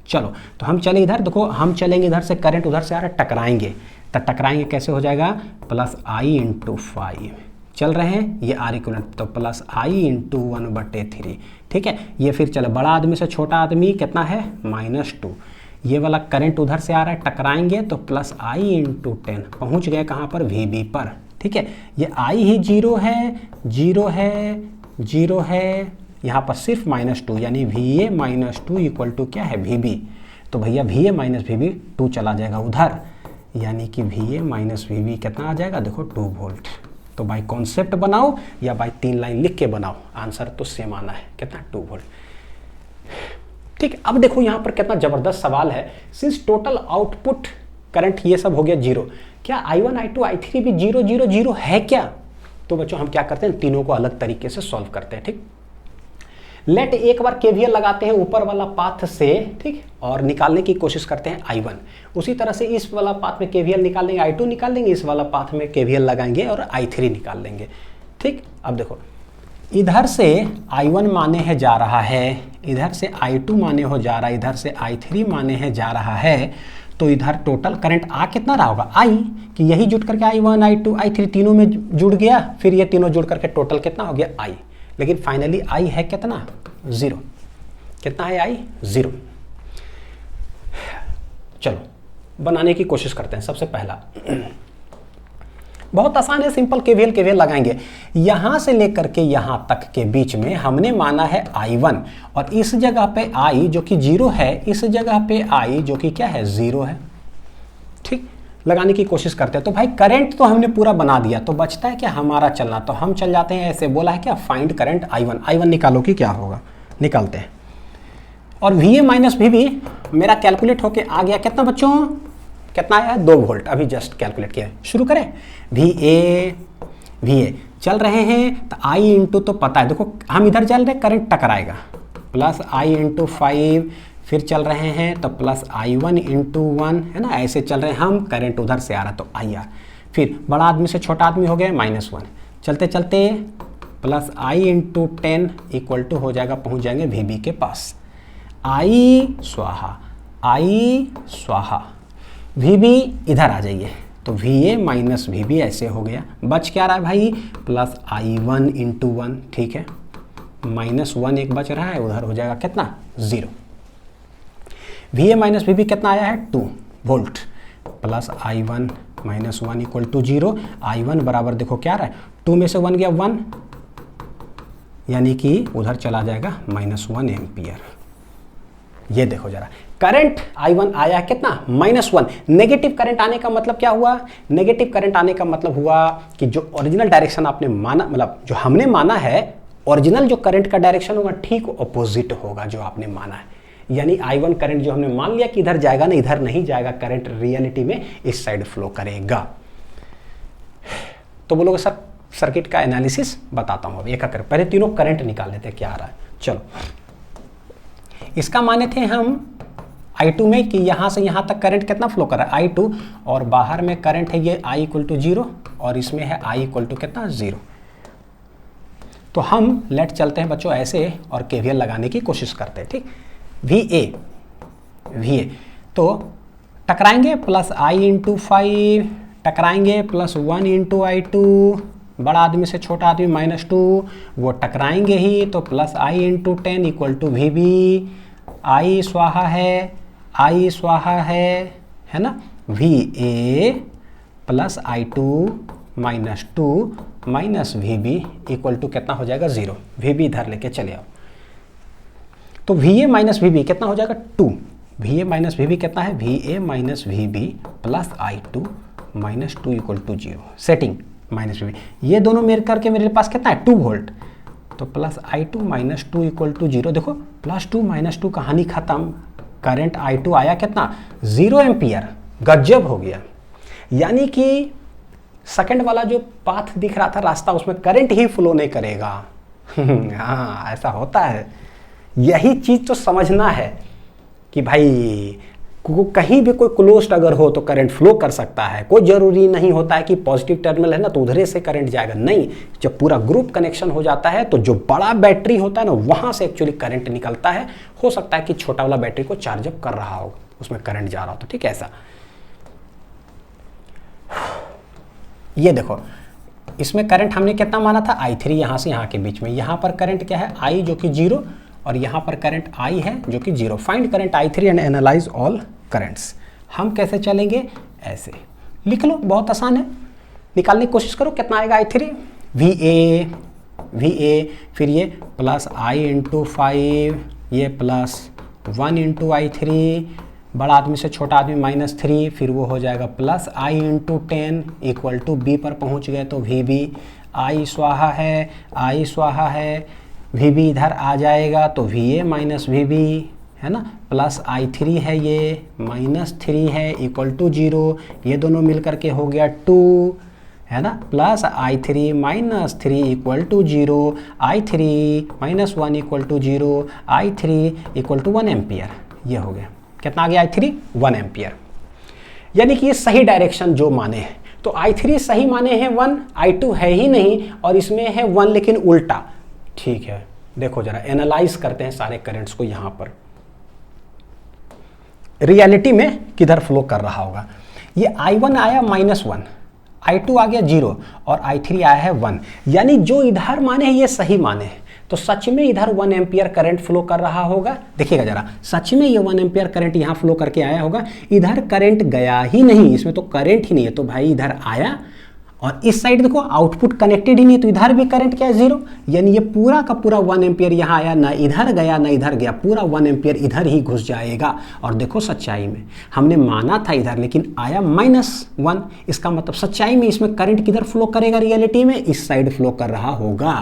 चलो तो हम चले इधर, देखो हम चलेंगे इधर से, करंट उधर से आ रहा है, टकराएंगे, तो टकराएंगे कैसे हो जाएगा प्लस I × 5, चल रहे हैं ये आर इक्विवेलेंट, तो प्लस I × 1/3, ठीक है। ये फिर चले बड़ा आदमी से छोटा आदमी कितना है -2, ये वाला करंट उधर से आ रहा है, टकराएंगे तो प्लस I × 10, पहुंच गए कहाँ पर VB पर, ठीक है। ये I ही 0 है, 0 है, 0 है, यहाँ पर सिर्फ -2 यानी VA -2 इक्वल टू क्या है VB। तो भैया VA माइनस VB 2 चला जाएगा उधर, यानी कि VA माइनस VB कितना आ जाएगा, देखो 2 वोल्ट। तो बाय कॉन्सेप्ट बनाओ या बाय 3 लाइन लिख के बनाओ, आंसर तो सेम आना है, कितना 2 वोल्ट। ठीक, अब देखो यहाँ पर कितना जबरदस्त सवाल है। सिंस टोटल आउटपुट करंट ये सब हो गया 0, क्या I1 I2 I3 भी 0 0 0 है क्या? तो बच्चों हम क्या करते हैं, तीनों को अलग तरीके से सॉल्व करते हैं, ठीक। लेट एक बार KVL लगाते हैं ऊपर वाला पाथ से, ठीक, और निकालने की कोशिश करते हैं I1। उसी तरह से इस वाला पाथ में KVL निकाल लेंगे, I2 निकाल लेंगे, इस वाला पाथ में KVL लगाएंगे और I3 निकाल लेंगे, ठीक। अब देखो इधर से I1 माने है जा रहा है, इधर से I2 माने हो जा रहा है, इधर से I3 माने है जा रहा है, तो इधर टोटल करंट आ कितना रहा होगा I, कि यही जुड़ करके I1 I2 I3 तीनों में जुड़ गया, फिर ये तीनों जुड़ करके टोटल कितना हो गया I, लेकिन फाइनली I है कितना 0। कितना है I 0। चलो बनाने की कोशिश करते हैं। सबसे पहला बहुत आसान है, सिंपल केवीएल लगाएंगे। यहां से लेकर के यहां तक के बीच में हमने माना है I1 और इस जगह पे I जो कि 0 है, इस जगह पे I जो कि क्या है 0 है। ठीक, लगाने की कोशिश करते हैं। तो भाई करंट तो हमने पूरा बना दिया, तो बचता है क्या हमारा चलना, तो हम चल जाते हैं ऐसे, बोला है क्या फाइंड करंट I1 निकालो कि क्या होगा, निकालते हैं। और VA माइनस VB मेरा कैलकुलेट होके आ गया कितना बच्चों, कितना आया 2 वोल्ट, अभी जस्ट कैलकुलेट किया। शुरू करें। VA चल रहे हैं तो I इंटू, तो पता है देखो हम इधर चल रहे करंट टकराएगा, प्लस I इंटू 5, फिर चल रहे हैं तो प्लस I1 इंटू 1 है ना, ऐसे चल रहे हैं हम, करंट उधर से आ रहा तो IR, फिर बड़ा आदमी से छोटा आदमी हो गया -1, चलते चलते plus I into 10 equal to हो जाएगा, पहुंच जाएंगे VB के पास। I स्वाहा, VB इधर आ जाइए, तो VA माइनस VB ऐसे हो गया। बच क्या रहा है भाई, प्लस I1 इंटू 1, ठीक है, -1 एक बच रहा है, उधर हो जाएगा कितना 0। VA माइनस VB कितना आया है 2 volt, plus I1 minus 1 equal to 0। I1 बराबर देखो क्या रहा है, 2 में से 1 गया 1, यानी कि उधर चला जाएगा -1 एम्पियर। ये देखो जरा, करंट I1 आया कितना -1। नेगेटिव करंट आने का मतलब क्या हुआ, नेगेटिव करंट आने का मतलब हुआ कि जो ओरिजिनल डायरेक्शन आपने माना, मतलब जो हमने माना है, ओरिजिनल जो करंट का डायरेक्शन होगा ठीक अपोजिट होगा जो आपने माना है। यानी I1 करंट जो हमने मान लिया कि इधर जाएगा ना, इधर नहीं जाएगा, करंट रियलिटी में इस साइड फ्लो करेगा। तो बोलोगे सर सर्किट का एनालिसिस बताता हूं, अब एक कर, पहले तीनों करंट निकाल लेते हैं क्या आ रहा है। चलो, इसका माने थे हम I2 में कि यहां से यहां तक करंट कितना फ्लो कर रहा है I2, और बाहर में करंट है ये I इक्वल टू 0 और इसमें है I इक्वल टू कितना 0। तो हम लेट चलते हैं बच्चों ऐसे और केवीएल लगाने की कोशिश करते हैं। ठीक, VA तो टकराएंगे प्लस I इंटू 5, टकराएंगे प्लस 1 इंटू I2, बड़ा आदमी से छोटा आदमी -2, वो टकराएंगे ही, तो plus I into 10 equal to VB। I स्वाहा है ना, VA plus I2 -2 minus VB equal to कितना हो जाएगा 0। VB इधर लेके चले आओ, तो VA माइनस VB कितना हो जाएगा 2। VA माइनस VB कितना है, VA minus VB plus I2 -2 equal to 0। Setting minus VB, ये दोनों मेरे करके मेरे पास कितना है 2 वोल्ट, तो प्लस I2 -2 इक्वल टू 0। देखो +2 -2 कहानी खत्म, करंट I2 आया कितना 0 एम्पियर, गजब हो गया। यानी कि सेकंड वाला जो पाथ दिख रहा था रास्ता, उसमें करंट ही फ्लो नहीं करेगा। हाँ ऐसा होता है, यही चीज तो समझना है कि भाई कहीं भी कोई क्लोज्ड अगर हो तो करंट फ्लो कर सकता है। कोई जरूरी नहीं होता है कि पॉजिटिव टर्मिनल है ना तो उधरे से करंट जाएगा, नहीं, जब पूरा ग्रुप कनेक्शन हो जाता है तो जो बड़ा बैटरी होता है ना वहां से एक्चुअली करंट निकलता है। हो सकता है कि छोटा वाला बैटरी को चार्ज अप कर रहा हो, उसमें करंट जा रहा हो, तो ठीक है ऐसा। ये देखो इसमें करंट हमने कितना माना था I3, यहां से यहां के बीच में, यहां पर करंट क्या है I जो कि 0 और यहाँ पर करंट I है जो कि 0। Find current I3 and analyse all currents. हम कैसे चलेंगे, ऐसे लिख लो, बहुत आसान है, निकालने की कोशिश करो कितना आएगा I3। VA फिर ये प्लस I इंटू 5, ये प्लस 1 इंटू I3, बड़ा आदमी से छोटा आदमी -3, फिर वो हो जाएगा plus I into 10 equal to B पर पहुँच गए तो VB। I स्वाहा है, VB इधर आ जाएगा तो VA माइनस VB है ना, प्लस I3 है, ये -3 है इक्वल टू 0। ये दोनों मिलकर के हो गया 2 है ना, plus I3 -3 equal to 0, I3 -1 equal to 0, I3 equal to 1 ampere. ये हो गया, कितना आ गया I3 1 एम्पियर। यानी कि ये सही डायरेक्शन जो माने हैं, तो I3 सही माने हैं 1, I2 है ही नहीं और इसमें है 1 लेकिन उल्टा, ठीक है, देखो जरा एनालाइज करते हैं सारे करंट्स को। यहां पर रियलिटी में किधर फ्लो कर रहा होगा। ये I1 आया -1, I2 आ गया 0 और I3 आया है 1, यानी जो इधर माने हैं ये सही माने हैं। तो सच में इधर 1 एम्पियर करंट फ्लो कर रहा होगा। देखिएगा जरा, सच में ये 1 एम्पियर करंट यहाँ फ्लो करके आया होगा। इधर करंट गया ही नहीं, इसमें तो करंट ही नहीं है, तो भाई इधर आया और इस साइड देखो आउटपुट कनेक्टेड ही नहीं, तो इधर भी करंट क्या है 0, यानी ये पूरा का पूरा 1 एम्पियर यहाँ आया, ना इधर गया ना इधर गया, पूरा 1 एम्पियर इधर ही घुस जाएगा। और देखो सच्चाई में हमने माना था इधर, लेकिन आया -1, इसका मतलब सच्चाई में इसमें करंट किधर फ्लो करेगा, रियलिटी में इस साइड फ्लो कर रहा होगा।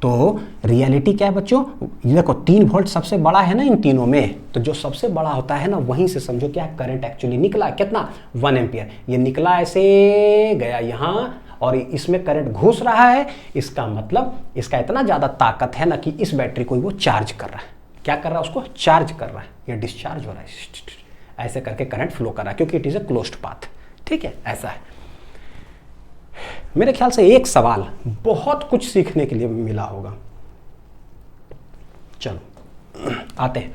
तो रियलिटी क्या है बच्चों, देखो 3 वोल्ट सबसे बड़ा है ना इन तीनों में, तो जो सबसे बड़ा होता है ना वहीं से समझो क्या करंट एक्चुअली निकला कितना 1 एम्पियर। ये निकला ऐसे गया यहाँ और इसमें करंट घुस रहा है, इसका मतलब इसका इतना ज़्यादा ताकत है ना कि इस बैटरी को वो चार्ज कर रहा है। क्या कर रहा है, उसको चार्ज कर रहा है, ये डिस्चार्ज हो रहा है, ऐसे करके करंट फ्लो कर रहा है क्योंकि it is a closed path. ठीक है, ऐसा है। मेरे ख्याल से एक सवाल बहुत कुछ सीखने के लिए मिला होगा। चलो आते हैं।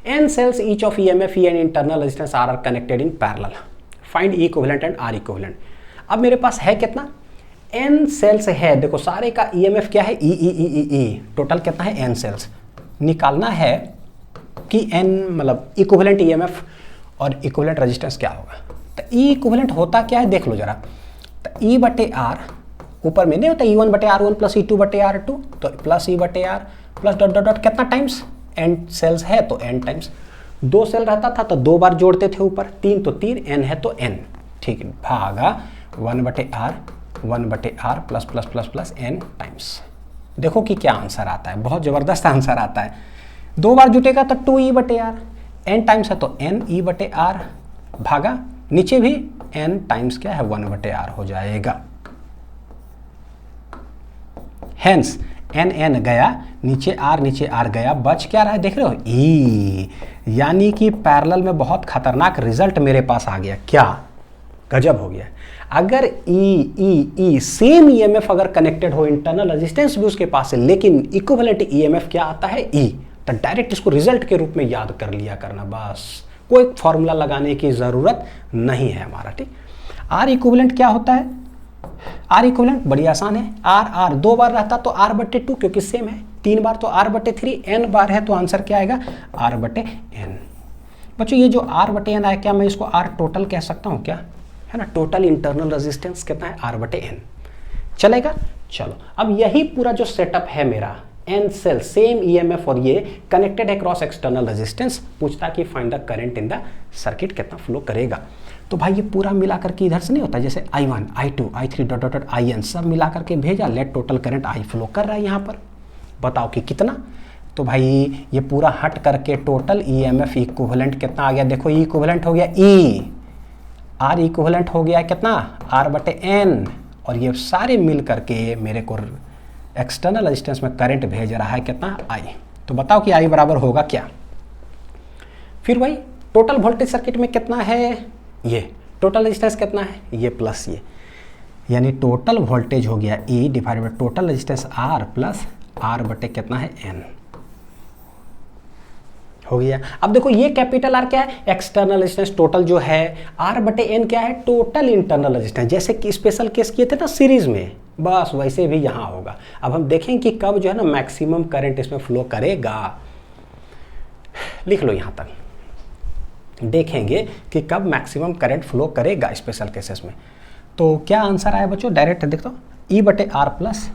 n cells each of EMF, E and internal resistance are connected in parallel. Find E equivalent and R equivalent. अब मेरे पास है कितना, n cells है। देखो सारे का EMF क्या है, E। टोटल कितना है n cells। निकालना है कि n मतलब इक्विवेलेंट EMF और इक्विवेलेंट रेजिस्टेंस क्या होगा। तो E इक्विवेलेंट होता क्या है देख लो जरा। तो E बटे R ऊपर में नहीं होता E1 बटे R1 प्लस E2 बटे R2, तो प्लस E बटे R plus dot dot dot कितना टाइम्स, n सेल्स है तो n टाइम्स। 2 सेल रहता था तो 2 बार जोड़ते थे ऊपर, 3 तो 3, n है तो n। ठीक है, भागा 1 बटे R plus plus plus plus n times. देखो कि क्या आंसर आता है, बहुत ज़बरदस्त आंसर आता है। 2 बार जुटेगा तो 2E बटे R, n टाइम्स है तो n E बटे R, भागा नीचे भी n टाइम्स क्या है 1 बटे R हो जाएगा। हेंस n गया, नीचे R गया, बच क्या रहा है देख रहे हो E, यानी कि पैरेलल में बहुत खतरनाक रिजल्ट मेरे पास आ गया। क्या गजब हो गया। अगर E सेम EMF अगर कनेक्टेड हो, इंटरनल रेजिस्टेंस भी उसके पास है, लेकिन इक्विवेलेंट EMF क्या आता है E, तो डायरेक्ट इसको रिजल्ट के रूप में याद कर लिया करना, बस कोई फॉर्मूला लगाने की ज़रूरत नहीं है हमारा। ठीक, R इक्विवेलेंट क्या होता है, R इक्विवेलेंट बड़ी आसान है, R 2 बार रहता तो R बटे 2 क्योंकि सेम है, 3 बार तो R बटे 3, n बार है तो आंसर क्या आएगा R बटे n। बच्चों ये जो R बटे n आया, क्या मैं इसको R टोटल कह सकता हूँ क्या, है ना। टोटल इंटरनल रेजिस्टेंस कितना है R बटे n, चलेगा। चलो अब यही पूरा जो सेटअप है मेरा, n सेल सेम EMF और ये कनेक्टेड है क्रॉस एक्सटर्नल रेजिस्टेंस, पूछता कि find the current in the circuit कितना फ्लो करेगा। तो भाई ये पूरा मिला करके इधर से नहीं होता, जैसे I1 I2 I3 dot dot IN सब मिला करके भेजा, let total current I flow कर रहा है यहाँ पर, बताओ कि कितना। तो भाई ये पूरा हट करके टोटल EMF इक्विवेलेंट कितना आ गया, देखो E इक्विवेलेंट हो गया E, R इक्विवेलेंट हो गया कितना R बटे n, और ये सारे मिल करके मेरे को एक्सटर्नल रेजिस्टेंस में करंट भेज रहा है कितना I। तो बताओ कि I बराबर होगा क्या। फिर वही टोटल वोल्टेज सर्किट में कितना है, ये टोटल रेजिस्टेंस कितना है, ये प्लस ये, यानी टोटल वोल्टेज हो गया E divided by total resistance R plus R बटे कितना है n, हो गया। अब देखो ये कैपिटल R क्या है, एक्सटर्नल रेजिस्टेंस टोटल जो है, R बटे n क्या है टोटल इंटरनल रेजिस्टेंस, जैसे कि स्पेशल केस किए थे ना सीरीज में, बस वैसे भी यहाँ होगा। अब हम देखें कि कब जो है ना मैक्सिमम करंट इसमें फ्लो करेगा, लिख लो यहाँ तक, देखेंगे कि कब मैक्सिमम करंट फ्लो करेगा स्पेशल केसेस में। तो क्या आंसर आया बच्चों, डायरेक्ट देख दो, E बटे R प्लस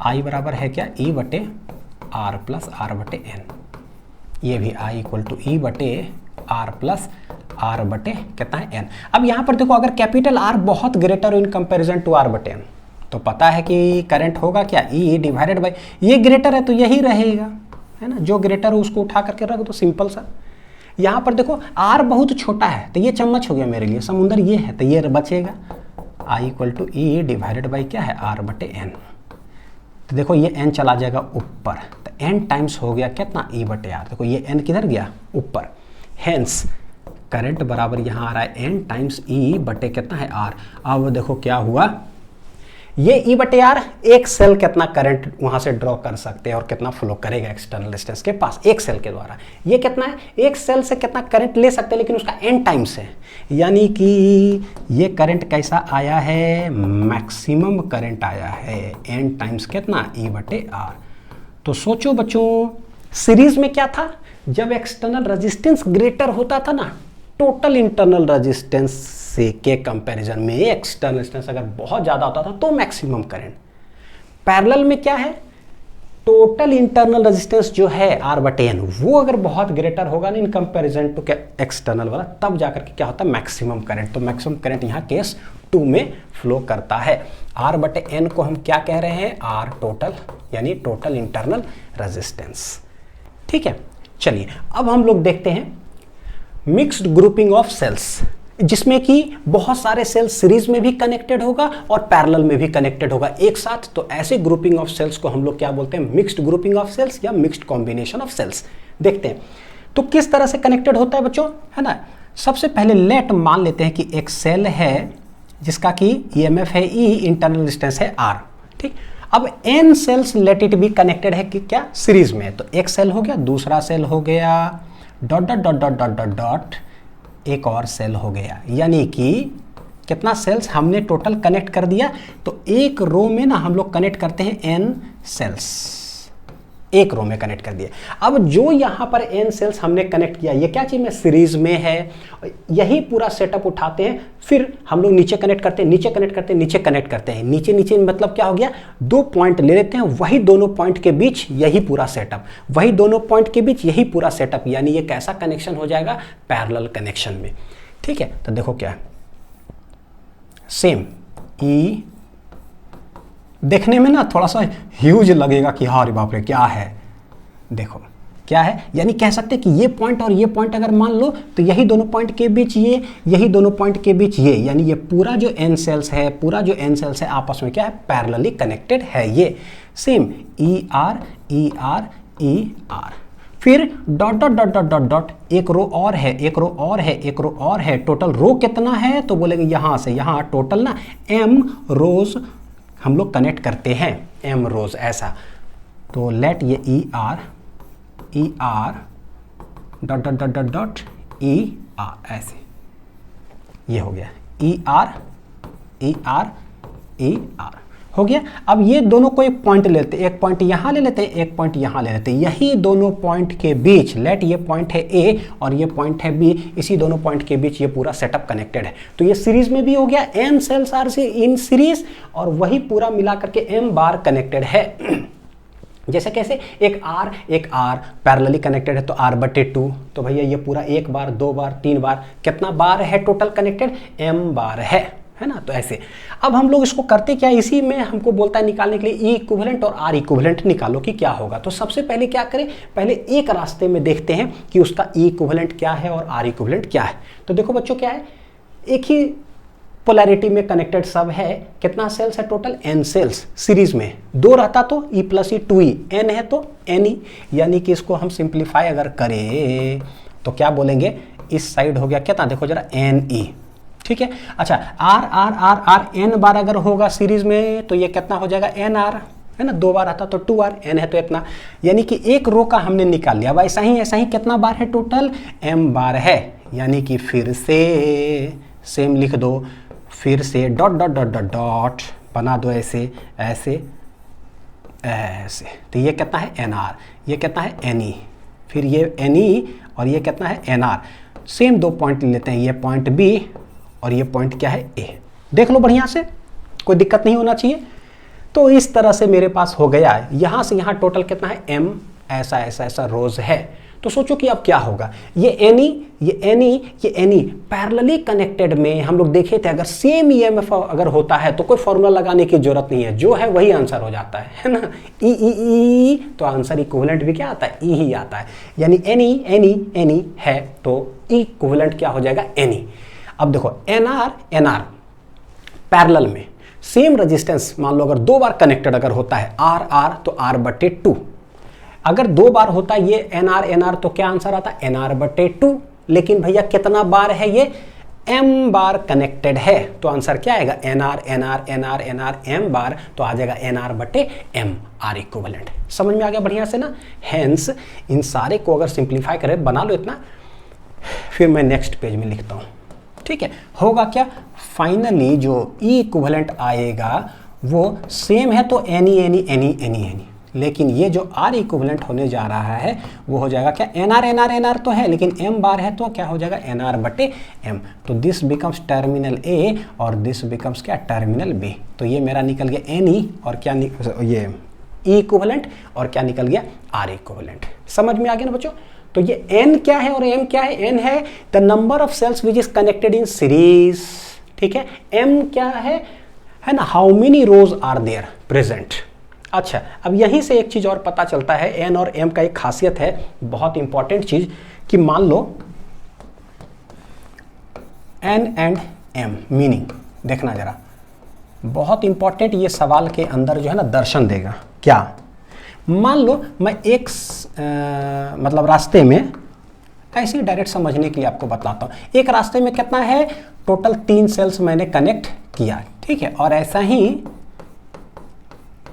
I बराबर है क्या E बटे R प्लस R बटे n, ये भी I इक्वल टू E बटे R प्लस R बटे कितना है n। अब यहाँ पर देखो अगर कैपिटल R बहुत greater in comparison to R बटे n, तो पता है कि करंट होगा क्या E डिवाइडेड बाय, ये ग्रेटर है तो यही रहेगा, है ना, जो ग्रेटर है उसको उठा करके रख दो, सिंपल सा। यहाँ पर देखो R बहुत छोटा है तो ये चम्मच हो गया मेरे लिए, समुंदर ये है तो ये बचेगा, I equal to E divided by क्या है R बटे n। तो देखो ये n चला जाएगा ऊपर, तो n टाइम्स हो गया कितना E बटे R, देखो ये n किधर गया ऊपर, हेंस करंट बराबर यहाँ आ रहा है n टाइम्स E बटे कितना है R। अब देखो क्या हुआ, ये ई बटे आर, एक सेल कितना करंट वहां से ड्रॉ कर सकते हैं और कितना फ्लो करेगा एक्सटर्नल रेजिस्टेंस के पास एक सेल के द्वारा। ये कितना है, एक सेल से कितना करंट ले सकते हैं लेकिन उसका एन टाइम्स है, यानी कि ये करंट कैसा आया है, मैक्सिमम करंट आया है, एन टाइम्स कितना, ई बटे आर। तो सोचो बच्चों, सीरीज में क्या था, जब एक्सटर्नल रेजिस्टेंस ग्रेटर होता था ना टोटल इंटरनल रेजिस्टेंस से के कंपैरिजन में, एक्सटर्नल रेजिस्टेंस अगर बहुत ज्यादा होता था तो मैक्सिमम करंट। पैरेलल में क्या है, टोटल इंटरनल रेजिस्टेंस जो है आर बटे एन, वो अगर बहुत ग्रेटर होगा ना इन कंपैरिजन टू एक्सटर्नल वाला, तब जाकर के क्या होता है, मैक्सिमम करंट। तो मैक्सिमम करंट यहाँ केस 2 में फ्लो करता है। आर बटे एन को हम क्या कह रहे हैं, आर टोटल, यानी टोटल इंटरनल रेजिस्टेंस। ठीक है, चलिए अब हम लोग देखते हैं मिक्स्ड ग्रुपिंग ऑफ सेल्स, जिसमें कि बहुत सारे सेल्स सीरीज में भी कनेक्टेड होगा और पैरेलल में भी कनेक्टेड होगा एक साथ। तो ऐसे ग्रुपिंग ऑफ सेल्स को हम लोग क्या बोलते हैं, मिक्स्ड ग्रुपिंग ऑफ सेल्स या मिक्स्ड कॉम्बिनेशन ऑफ सेल्स। देखते हैं तो किस तरह से कनेक्टेड होता है बच्चों, है ना। सबसे पहले लेट मान लेते हैं कि एक सेल है जिसका कि ईएमएफ है ई, इंटरनल रेजिस्टेंस है आर। ठीक, अब N cells let it be connected है कि क्या, सीरीज में। तो एक सेल हो गया, दूसरा सेल हो गया, dot dot dot dot dot dot dot, एक और सेल हो गया, यानी कि कितना सेल्स हमने टोटल कनेक्ट कर दिया। तो एक रो में ना हम लोग कनेक्ट करते हैं एन सेल्स, एक रो में कनेक्ट कर दिया। अब जो यहाँ पर एन सेल्स हमने कनेक्ट किया, ये क्या चीज में, सीरीज में है, यही पूरा सेटअप उठाते हैं, फिर हम लोग नीचे कनेक्ट करते हैं, नीचे कनेक्ट करते हैं, नीचे कनेक्ट करते हैं। नीचे नीचे मतलब क्या हो गया, 2 पॉइंट ले लेते हैं, वही दोनों पॉइंट के बीच यही पूरा सेटअप, वही दोनों पॉइंट के बीच यही पूरा सेटअप, यानी ये कैसा कनेक्शन हो जाएगा, पैरेलल कनेक्शन में। ठीक है, तो देखो क्या है, सेम ई, देखने में ना थोड़ा सा ह्यूज लगेगा कि हाँ रे बाप रे क्या है, देखो क्या है, यानी कह सकते हैं कि ये पॉइंट और ये पॉइंट अगर मान लो तो यही दोनों पॉइंट के बीच ये, यही दोनों पॉइंट के बीच ये, यानी ये पूरा जो एन सेल्स है, पूरा जो एन सेल्स है आपस में क्या है, पैरेलली कनेक्टेड है। ये same E R E R E R, फिर dot dot dot dot dot dot, एक रो और है, एक रो और है, एक रो और है, टोटल रो कितना है, तो बोलेंगे यहां से यहां टोटल ना एम रोज हम लोग कनेक्ट करते हैं, एम रोज ऐसा। तो लेट ये E R dot dot dot dot dot E R, ऐसे ये हो गया ई आर ई आर हो गया। अब ये दोनों को एक पॉइंट लेते हैं, एक पॉइंट यहाँ ले लेते हैं, एक पॉइंट यहाँ ले लेते हैं, यही दोनों पॉइंट के बीच, लेट ये पॉइंट है ए और ये पॉइंट है बी, इसी दोनों पॉइंट के बीच ये पूरा सेटअप कनेक्टेड है। तो ये सीरीज में भी हो गया, एन सेल्स आर से इन सीरीज, और वही पूरा मिला करके एम बार कनेक्टेड है। जैसे कैसे, एक आर पैरेलली कनेक्टेड है तो आर बटे 2, तो भैया ये पूरा एक बार, 2 बार, 3 बार, कितना बार है टोटल कनेक्टेड, एम बार है ना। तो ऐसे अब हम लोग इसको करते क्या, इसी में हमको बोलता है निकालने के लिए ई इक्विवेलेंट और आर इक्विवेलेंट निकालो कि क्या होगा। तो सबसे पहले क्या करें, पहले एक रास्ते में देखते हैं कि उसका ई इक्विवेलेंट क्या है और आर इक्विवेलेंट क्या है। तो देखो बच्चों क्या है, एक ही पोलैरिटी में कनेक्टेड सब है, कितना सेल्स है टोटल, एन सेल्स, सीरीज में 2 रहता तो ई प्लस ई 2ई, एन है तो एन ई, यानी कि इसको हम सिंप्लीफाई अगर करें तो क्या बोलेंगे, इस साइड हो गया कितना, देखो जरा एन ई। ठीक है, अच्छा R R R R N बार अगर होगा सीरीज में तो ये कितना हो जाएगा, एन आर, है ना, 2 बार आता तो 2 आर, एन है तो इतना, यानी कि एक रो का हमने निकाल लिया। अब ऐसा ही कितना बार है टोटल, एम बार है, यानी कि फिर से सेम लिख दो, फिर से dot dot dot dot dot बना दो, ऐसे ऐसे ऐसे। तो ये कितना है, एन आर, ये कितना है, एन ई, फिर ये एन ई और ये कितना है, एन आर। सेम 2 पॉइंट लेते हैं, ये पॉइंट बी और ये पॉइंट क्या है, ए। देख लो बढ़िया से, कोई दिक्कत नहीं होना चाहिए। तो इस तरह से मेरे पास हो गया है, यहाँ से यहाँ टोटल कितना है, एम, ऐसा ऐसा ऐसा रोज है। तो सोचो कि अब क्या होगा, ये एनी ये एनी ये एनी पैरेलली कनेक्टेड में हम लोग देखे थे, अगर सेम ईएमएफ अगर होता है तो कोई फॉर्मूला लगाने की जरूरत नहीं है, जो है वही आंसर हो जाता है ना, ई ई ई, तो आंसर इक्विवेलेंट भी क्या आता है, ई ही आता है। यानी एनी एनी एनी है तो इक्विवेलेंट क्या हो जाएगा, एनी। अब देखो एन आर पैरेलल में सेम रेजिस्टेंस मान लो अगर 2 बार कनेक्टेड अगर होता है, आर तो आर बटे 2, अगर 2 बार होता है ये एन आर तो क्या आंसर आता है, एन आर बटे 2। लेकिन भैया कितना बार है ये, एम बार कनेक्टेड है तो आंसर क्या आएगा, N R N R N R N R M बार, तो आ जाएगा एन आर बटे एम आर इक्विवेलेंट। समझ में आ गया बढ़िया से ना। हेंस इन सारे को अगर सिंप्लीफाई करें, बना लो इतना, फिर मैं नेक्स्ट पेज में लिखता हूँ, ठीक है। होगा क्या, फाइनली जो ई इक्विवेलेंट आएगा वो सेम है तो any any any any any, लेकिन ये जो आर इक्विवेलेंट होने जा रहा है वो हो जाएगा क्या, N R N R N R तो है लेकिन एम बार है तो क्या हो जाएगा, एन आर बटे एम। तो दिस बिकम्स टर्मिनल ए और दिस बिकम्स क्या, टर्मिनल बी। तो ये मेरा निकल गया एन ई और क्या ये ई इक्विवेलेंट और क्या निकल गया, आर इक्विवेलेंट। समझ में आ गया ना बच्चों। तो ये एन क्या है और एम क्या है, एन है the number of cells which is connected in series, ठीक है। एम क्या है ना, how many rows are there present. अच्छा, अब यहीं से एक चीज और पता चलता है, एन और एम का एक खासियत है, बहुत इंपॉर्टेंट चीज, कि मान लो एन एंड एम मीनिंग देखना जरा, बहुत इंपॉर्टेंट, ये सवाल के अंदर जो है ना दर्शन देगा। क्या, मान लो मैं एक मतलब रास्ते में, ऐसे ही डायरेक्ट समझने के लिए आपको बताता हूँ, एक रास्ते में कितना है, टोटल 3 सेल्स मैंने कनेक्ट किया, ठीक है, और ऐसा ही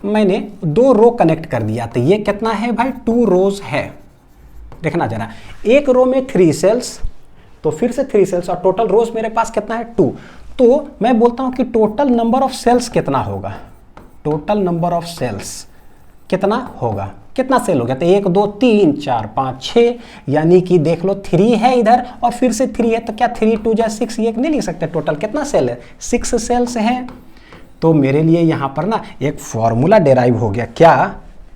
मैंने 2 रो कनेक्ट कर दिया, तो ये कितना है भाई, 2 रोज है। देखना जरा, एक रो में 3 सेल्स, तो फिर से 3 सेल्स, और टोटल रोज मेरे पास कितना है, 2। तो मैं बोलता हूं कि टोटल नंबर ऑफ सेल्स कितना होगा, टोटल नंबर ऑफ सेल्स कितना होगा, कितना सेल हो गया, तो 1 2 3 4 5 6, यानी कि देख लो 3 है इधर और फिर से 3 है, तो क्या 3 2 जा 6, ये नहीं लिख सकते, टोटल कितना सेल है, 6 सेल्स है। तो मेरे लिए यहाँ पर ना एक फॉर्मूला डेराइव हो गया। क्या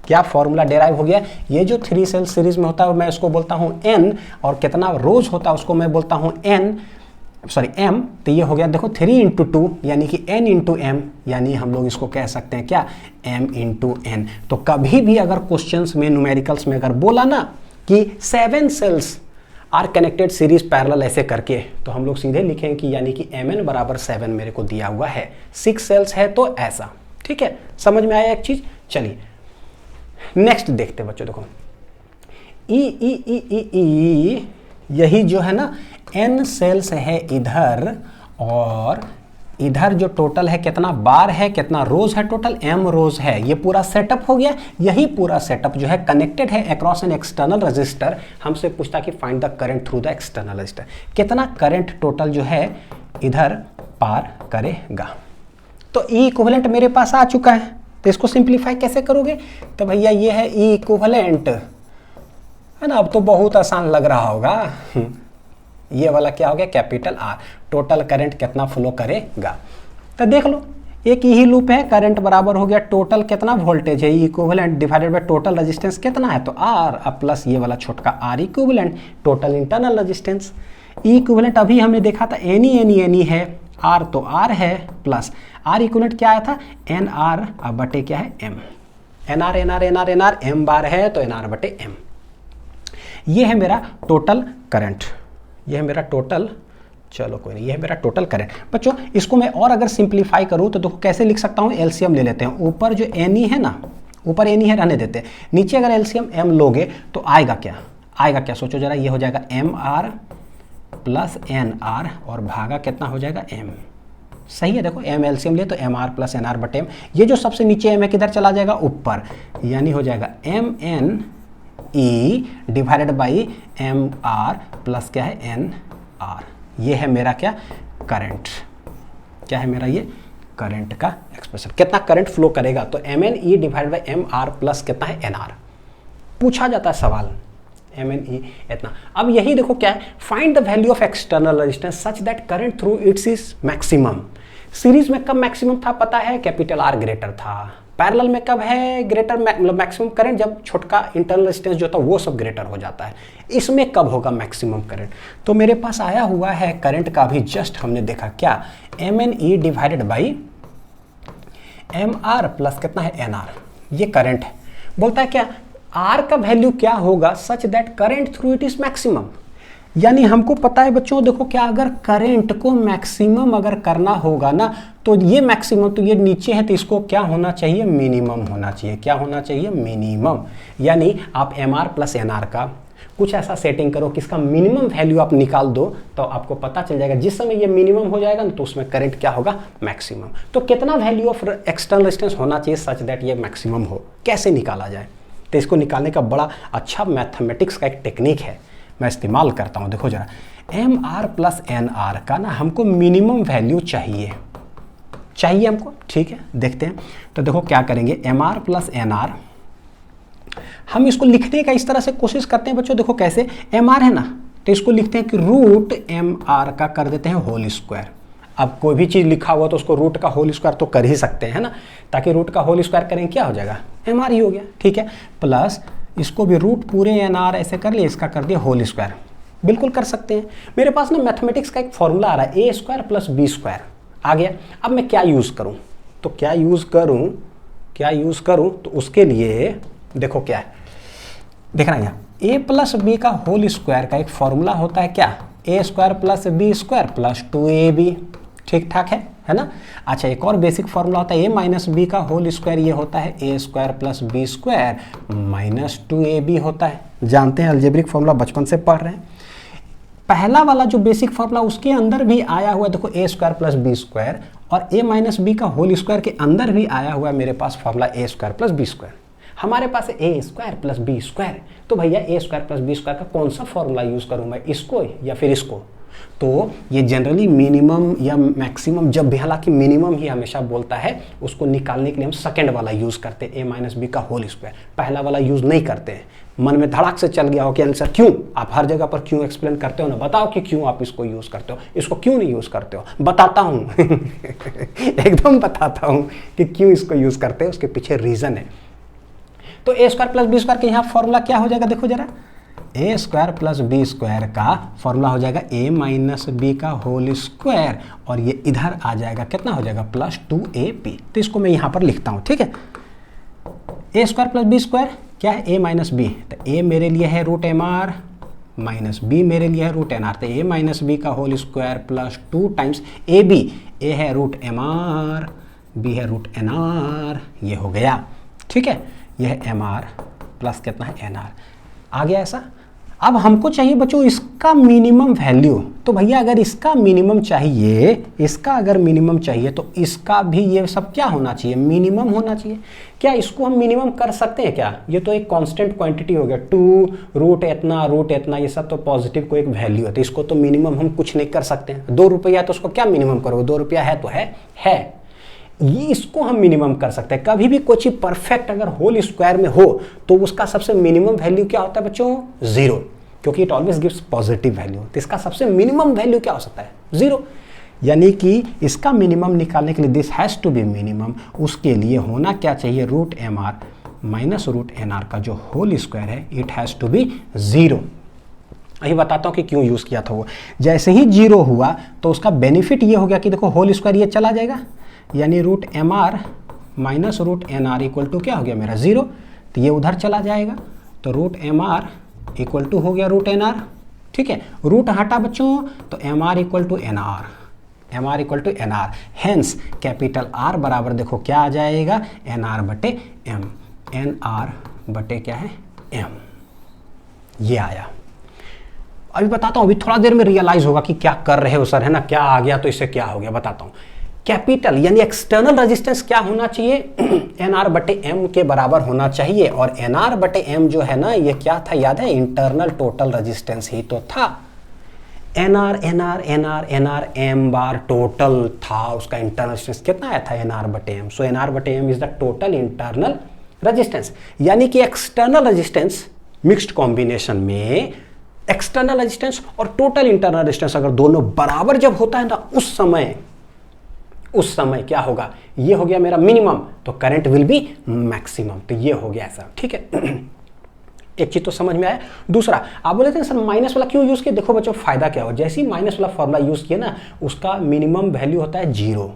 क्या फॉर्मूला डेराइव हो गया, ये जो 3 सेल सीरीज में होता है मैं इसको बोलता हूँ n, और कितना रोज होता है उसको मैं बोलता हूँ m। तो ये हो गया देखो 3 इंटू 2 यानी कि n इंटू m, यानी हम लोग इसको कह सकते हैं क्या, m इंटू n। तो कभी भी अगर क्वेश्चंस में न्यूमेरिकल्स में अगर बोला ना कि 7 cells are connected series parallel ऐसे करके, तो हम लोग सीधे लिखेंगे कि यानी कि mn बराबर 7 मेरे को दिया हुआ है, 6 सेल्स है तो ऐसा, ठीक है। समझ में आया एक चीज। चलिए नेक्स्ट देखते बच्चों, देखो ई यही जो है ना n सेल्स है इधर, और इधर जो टोटल है कितना बार है, कितना रोज है, टोटल m रोज है। ये पूरा सेटअप हो गया, यही पूरा सेटअप जो है कनेक्टेड है अक्रॉस एन एक्सटर्नल रजिस्टर। हमसे पूछता कि find the current through the external register, कितना करंट टोटल जो है इधर पार करेगा। तो ई इक्विवेलेंट मेरे पास आ चुका है, तो इसको सिंप्लीफाई कैसे करोगे, तो भैया ये है ई इक्विवेलेंट, है ना। अब तो बहुत आसान लग रहा होगा। ये वाला क्या हो गया, कैपिटल आर, टोटल करंट कितना फ्लो करेगा। तो देख लो एक यही लूप है, करंट बराबर हो गया टोटल कितना वोल्टेज है, equivalent divided by total resistance कितना है, तो आर, अब प्लस ये वाला छोटका R equivalent, total internal resistance. Equivalent अभी हमने देखा था एनी है, आर तो आर है, प्लस आर इक्विवेलेंट क्या आया था, एन आर, अब बटे क्या है M, N R N R N R N R M बार है तो एन आर बटे एम। ये है मेरा टोटल करंट, ये है मेरा टोटल, चलो कोई नहीं, ये है मेरा टोटल करंट। बच्चों इसको मैं और अगर सिंप्लीफाई करूँ तो देखो कैसे लिख सकता हूँ, एलसीएम ले लेते हैं। ऊपर जो एनी है ना, ऊपर एनी है रहने देते हैं, नीचे अगर एलसीएम एम लोगे तो आएगा क्या, आएगा क्या, सोचो जरा, ये हो जाएगा M R plus N R और भागा कितना हो जाएगा एम। सही है, देखो एम एलसीएम लिए तो M R plus N R बटे एम। ये जो सबसे नीचे एम है किधर चला जाएगा, ऊपर, यानी हो जाएगा M N E divided by M R plus क्या है एन आर। ये है मेरा क्या, करंट, क्या है मेरा ये करंट का एक्सप्रेशन, कितना करंट फ्लो करेगा, तो M N E divided by M R plus कितना है एन आर। पूछा जाता है सवाल, एम एन ई इतना। अब यही देखो क्या है, find the value of external resistance such that current through it's is maximum. Series में कब मैक्सिमम था पता है, कैपिटल आर ग्रेटर था। पैरेलल में कब है ग्रेटर, मतलब मैक्सिमम करंट जब छोटका इंटरनल रेजिस्टेंस जो था वो सब ग्रेटर हो जाता है। इसमें कब होगा मैक्सिमम करंट, तो मेरे पास आया हुआ है करंट का भी जस्ट हमने देखा क्या, M N E divided by M R plus कितना है एन आर, ये करंट है। बोलता है क्या, आर का वैल्यू क्या होगा such that current through it is maximum. यानी हमको पता है बच्चों, देखो क्या, अगर करंट को मैक्सिमम अगर करना होगा ना, तो ये मैक्सिमम, तो ये नीचे है तो इसको क्या होना चाहिए, मिनिमम होना चाहिए। क्या होना चाहिए, मिनिमम। यानी आप M R plus N R का कुछ ऐसा सेटिंग करो कि इसका मिनिमम वैल्यू आप निकाल दो, तो आपको पता चल जाएगा जिस समय ये मिनिमम हो जाएगा ना तो उसमें करंट क्या होगा, मैक्सिमम। तो कितना वैल्यू ऑफ एक्सटर्नल रेजिस्टेंस होना चाहिए सच दैट ये मैक्सिमम हो, कैसे निकाला जाए? तो इसको निकालने का बड़ा अच्छा मैथमेटिक्स का एक टेक्निक है, मैं इस्तेमाल करता हूँ। देखो जरा, M R plus N R का ना हमको मिनिमम वैल्यू चाहिए हमको, ठीक है, देखते हैं। तो देखो क्या करेंगे, M R plus N R, हम इसको लिखने का इस तरह से कोशिश करते हैं बच्चों। देखो कैसे, एम आर है ना, तो इसको लिखते हैं कि रूट एम आर का कर देते हैं होल स्क्वायर। अब कोई भी चीज़ लिखा हुआ तो उसको रूट का होल स्क्वायर तो कर ही सकते हैं ना, ताकि रूट का होल स्क्वायर करेंगे क्या हो जाएगा, एम आर ही हो गया, ठीक है। प्लस इसको भी रूट पूरे एन आर ऐसे कर लिए, इसका कर दिया होल स्क्वायर, बिल्कुल कर सकते हैं। मेरे पास ना मैथमेटिक्स का एक फॉर्मूला आ रहा है, A square plus B square आ गया। अब मैं क्या यूज़ करूँ, तो क्या यूज़ करूँ, तो उसके लिए देखो क्या है, देखना यहाँ ए प्लस बी का होल स्क्वायर का एक फॉर्मूला होता है क्या, A square plus B square plus 2ab, ठीक ठाक है ना। अच्छा, एक और बेसिक फॉर्मूला होता है ए माइनस बी का होल स्क्वायर, ये होता है A square plus B square minus 2ab होता है। जानते हैं, अलजेब्रिक फॉर्मूला बचपन से पढ़ रहे हैं। पहला वाला जो बेसिक फॉर्मूला उसके अंदर भी आया हुआ है, देखो ए स्क्वायर प्लस बी स्क्वायर, और ए माइनस बी का होल स्क्वायर के अंदर भी आया हुआ है मेरे पास फॉर्मूला ए स्क्वायर प्लस बी स्क्वायर। हमारे पास है A square plus B square, तो भैया ए स्क्वायर प्लस बी स्क्वायर का कौन सा फॉर्मूला यूज़ करूँ मैं, इसको या फिर इसको? तो ये जनरली मिनिमम या मैक्सिमम जब भी, हालांकि मिनिमम ही हमेशा बोलता है, उसको निकालने के लिए हम सेकंड वाला यूज़ करते हैं, ए माइनस बी का होल स्क्वायर, पहला वाला यूज़ नहीं करते हैं। मन में धड़ाक से चल गया हो कि आंसर क्यों, आप हर जगह पर क्यों एक्सप्लेन करते हो ना, बताओ कि क्यों आप इसको यूज़ करते हो, इसको क्यों नहीं यूज़ करते हो, बताता हूँ एकदम बताता हूँ कि क्यों इसको यूज़ करते हैं, उसके पीछे रीज़न है। तो ए स्क्वायर प्लस बी स्क्वायर के यहाँ फॉर्मूला क्या हो जाएगा, देखो जरा, ए स्क्वायर प्लस बी स्क्वायर का फॉर्मूला हो जाएगा ए माइनस बी का होल स्क्वायर, और ये इधर आ जाएगा, कितना हो जाएगा, प्लस 2ab। तो इसको मैं यहाँ पर लिखता हूँ, ठीक है। A square plus B square क्या है, ए माइनस बी, तो ए मेरे लिए है root M R minus B मेरे लिए है रूट एन आर, तो ए माइनस बी का whole square plus 2 times A B, A है रूट एम आर, बी है रूट एन आर, ये हो गया, ठीक है। यह है एम आर प्लस कितना है एन आर, आ गया ऐसा। अब हमको चाहिए बच्चों इसका मिनिमम वैल्यू, तो भैया अगर इसका मिनिमम चाहिए, इसका अगर मिनिमम चाहिए तो इसका भी ये सब क्या होना चाहिए, मिनिमम होना चाहिए। क्या इसको हम मिनिमम कर सकते हैं क्या? ये तो एक कांस्टेंट क्वांटिटी हो गया, 2 रूट इतना ये सब तो पॉजिटिव को एक वैल्यू है, तो इसको तो मिनिमम हम कुछ नहीं कर सकते हैं। 2 रुपया तो उसको क्या मिनिमम करोगे, 2 रुपया है तो है, ये इसको हम मिनिमम कर सकते हैं। कभी भी कोई चीज परफेक्ट अगर होल स्क्वायर में हो तो उसका सबसे मिनिमम वैल्यू क्या होता है बच्चों, 0, क्योंकि it always gives positive value. तो इसका सबसे मिनिमम वैल्यू क्या हो सकता है, 0। यानी कि इसका मिनिमम निकालने के लिए this has to be minimum, उसके लिए होना क्या चाहिए, root M R minus root N R का जो होल स्क्वायर है इट हैज टू बी 0। अभी बताता हूँ कि क्यों यूज किया था वो। जैसे ही 0 हुआ तो उसका बेनिफिट ये हो गया कि देखो होल स्क्वायर ये चला जाएगा, यानी root M R minus root N R equal to क्या हो गया मेरा 0, तो ये उधर चला जाएगा, तो root M R equal to हो गया रूट एन आर, ठीक है। रूट हटा बच्चों तो M R equal to N R, M R equal to N R, hence capital R बराबर देखो क्या आ जाएगा, एन आर बटे एम, एन आर बटे क्या है एम, ये आया। अभी बताता हूँ, अभी थोड़ा देर में रियलाइज होगा कि क्या कर रहे हो सर, है ना, क्या आ गया तो इससे क्या हो गया, बताता हूँ। कैपिटल यानी एक्सटर्नल रेजिस्टेंस क्या होना चाहिए, एन आर बटे एम के बराबर होना चाहिए, और एन आर बटे एम जो है ना ये क्या था याद है, इंटरनल टोटल रेजिस्टेंस ही तो था। N R N R N R N R M बार टोटल था, उसका इंटरनल रेजिस्टेंस कितना आया था, एन आर बटे एम। सो एन आर बटे M is the total internal resistance. यानी कि एक्सटर्नल रेजिस्टेंस मिक्स्ड कॉम्बिनेशन में एक्सटर्नल रेजिस्टेंस और टोटल इंटरनल रेजिस्टेंस अगर दोनों बराबर जब होता है ना, उस समय क्या होगा, ये हो गया मेरा मिनिमम, तो करंट विल बी मैक्सिमम। तो ये हो गया ऐसा, ठीक है। एक चीज तो समझ में आया। दूसरा, आप बोले थे सर माइनस वाला क्यों यूज किया, देखो बच्चों फायदा क्या हो, जैसे ही माइनस वाला फॉर्मूला यूज किया ना, उसका मिनिमम वैल्यू होता है 0।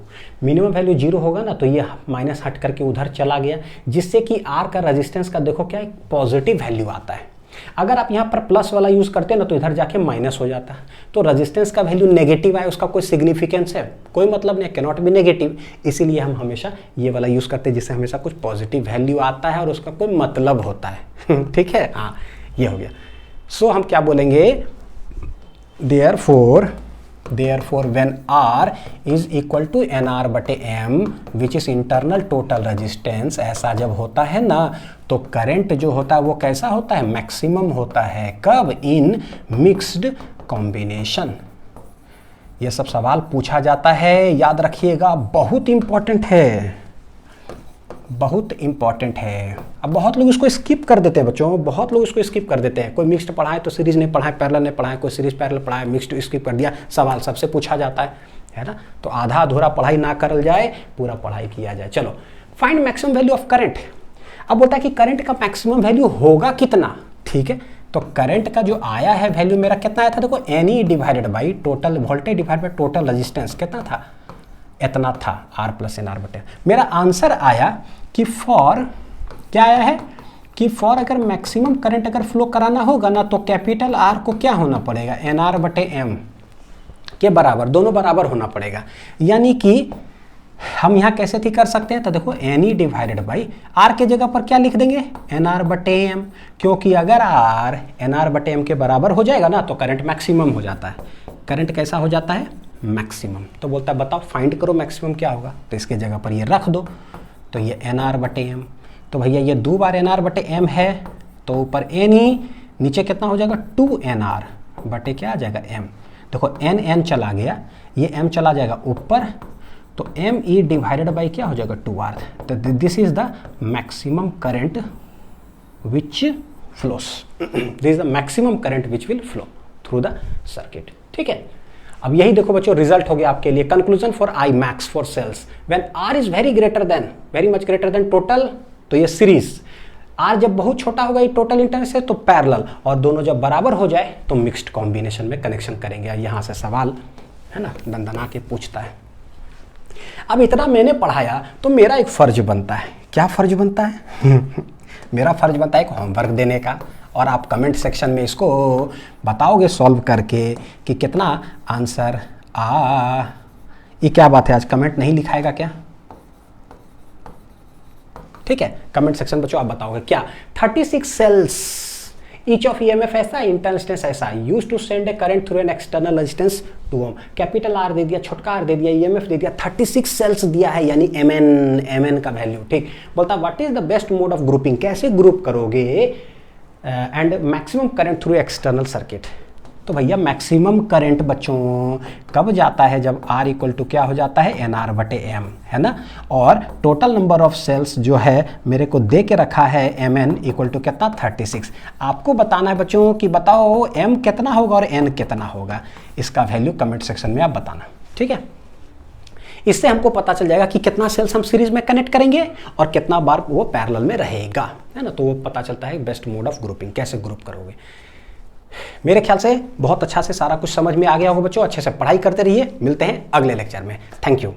मिनिमम वैल्यू 0 होगा ना, तो ये माइनस हट करके उधर चला गया, जिससे कि आर का रेजिस्टेंस का देखो क्या एक पॉजिटिव वैल्यू आता है। अगर आप यहाँ पर प्लस वाला यूज करते हैं ना, तो इधर जाके माइनस हो जाता है, तो रेजिस्टेंस का वैल्यू नेगेटिव आए, उसका कोई सिग्निफिकेंस है, कोई मतलब नहीं, कैन नॉट बी नेगेटिव। इसीलिए हम हमेशा ये वाला यूज करते हैं, जिससे हमेशा कुछ पॉजिटिव वैल्यू आता है और उसका कोई मतलब होता है ठीक है, हाँ ये हो गया। सो हम क्या बोलेंगे, therefore when R is equal to NR बटे M which is internal total resistance, ऐसा जब होता है ना तो करंट जो होता है वो कैसा होता है, मैक्सिमम होता है। कब, इन मिक्स्ड कॉम्बिनेशन। ये सब सवाल पूछा जाता है, याद रखिएगा, बहुत इंपॉर्टेंट है, बहुत इंपॉर्टेंट है। अब बहुत लोग इसको स्किप कर देते हैं बच्चों, बहुत लोग इसको स्किप कर देते हैं। कोई मिक्स्ड पढ़ाए तो सीरीज नहीं पढ़ाए, पैरेलल नहीं पढ़ाए, कोई सीरीज पैरेलल पढ़ाए, मिक्स्ड स्किप कर दिया। सवाल सबसे पूछा जाता है ना, तो आधा अधूरा पढ़ाई ना करल जाए, पूरा पढ़ाई किया जाए। चलो, find maximum value of current. अब बोलता है कि करंट का मैक्सिमम वैल्यू होगा कितना, ठीक है। तो करंट का जो आया है वैल्यू मेरा कितना आया था, देखो any divided by total voltage divide by total resistance, कितना था, इतना था, R प्लस एन आर बटे। मेरा आंसर आया कि फॉर, क्या आया है कि फॉर अगर मैक्सिमम करंट अगर फ्लो कराना होगा ना तो कैपिटल R को क्या होना पड़ेगा, NR बटे M के बराबर, दोनों बराबर होना पड़ेगा। यानी कि हम यहाँ कैसे थी कर सकते हैं, तो देखो एनी डिवाइडेड बाई R के जगह पर क्या लिख देंगे, NR बटे M, क्योंकि अगर R NR बटे M के बराबर हो जाएगा ना तो करंट मैक्सिमम हो जाता है। करंट कैसा हो जाता है, मैक्सिमम। तो बोलता है बताओ फाइंड करो मैक्सिमम क्या होगा, तो इसके जगह पर ये रख दो, तो ये NR बटे M। तो भैया ये 2 बार NR बटे M है, तो ऊपर एनी, नीचे कितना हो जाएगा 2NR बटे क्या आ जाएगा M। देखो N चला गया, ये M चला जाएगा ऊपर, तो ME डिवाइडेड बाई क्या हो जाएगा 2R। तो this is the maximum current which flows, this is the maximum current which will flow through the circuit, ठीक है। अब यही देखो बच्चों रिजल्ट हो गया आपके लिए। Conclusion for I max for cells when R is very much greater than total, तो ये सीरीज। R जब बहुत छोटा होगा ये टोटल इंटरनेट से, तो पैरेलल, और दोनों जब बराबर हो जाए तो मिक्स्ड कॉम्बिनेशन में कनेक्शन करेंगे। यहाँ से सवाल है ना दंदना के पूछता है। अब इतना मैंने पढ़ाया तो मेरा एक फर्ज बनता है, क्या फर्ज बनता है मेरा फर्ज बनता है एक होमवर्क देने का, और आप कमेंट सेक्शन में इसको बताओगे सॉल्व करके कि कितना आंसर ये क्या बात है, आज कमेंट नहीं लिखाएगा क्या, ठीक है। कमेंट सेक्शन बच्चों आप बताओगे क्या, 36 सेल्स ईच ऑफ EMF ऐसा, इंटरनेट ऐसा, use to send a current through an external resistance 2 ohm. Capital R दे दिया, छोटका R दे दिया, EMF दे दिया, 36 सेल्स दिया है, यानी MN का वैल्यू, ठीक। बोलता what is the best mode of grouping, कैसे ग्रुप करोगे and maximum current through external circuit. तो भैया मैक्सिमम करंट बच्चों कब जाता है, जब R इक्वल टू क्या हो जाता है, NR बटे M, है ना। और टोटल नंबर ऑफ सेल्स जो है मेरे को दे के रखा है MN इक्वल टू कितना, 36। आपको बताना है बच्चों कि बताओ M कितना होगा और N कितना होगा, इसका वैल्यू कमेंट सेक्शन में आप बताना, ठीक है। इससे हमको पता चल जाएगा कि कितना सेल्स हम सीरीज में कनेक्ट करेंगे और कितना बार वो पैरेलल में रहेगा, है ना। तो वो पता चलता है बेस्ट मोड ऑफ ग्रुपिंग, कैसे ग्रुप करोगे। मेरे ख्याल से बहुत अच्छा से सारा कुछ समझ में आ गया होगा बच्चों, अच्छे से पढ़ाई करते रहिए। मिलते हैं अगले लेक्चर में, थैंक यू।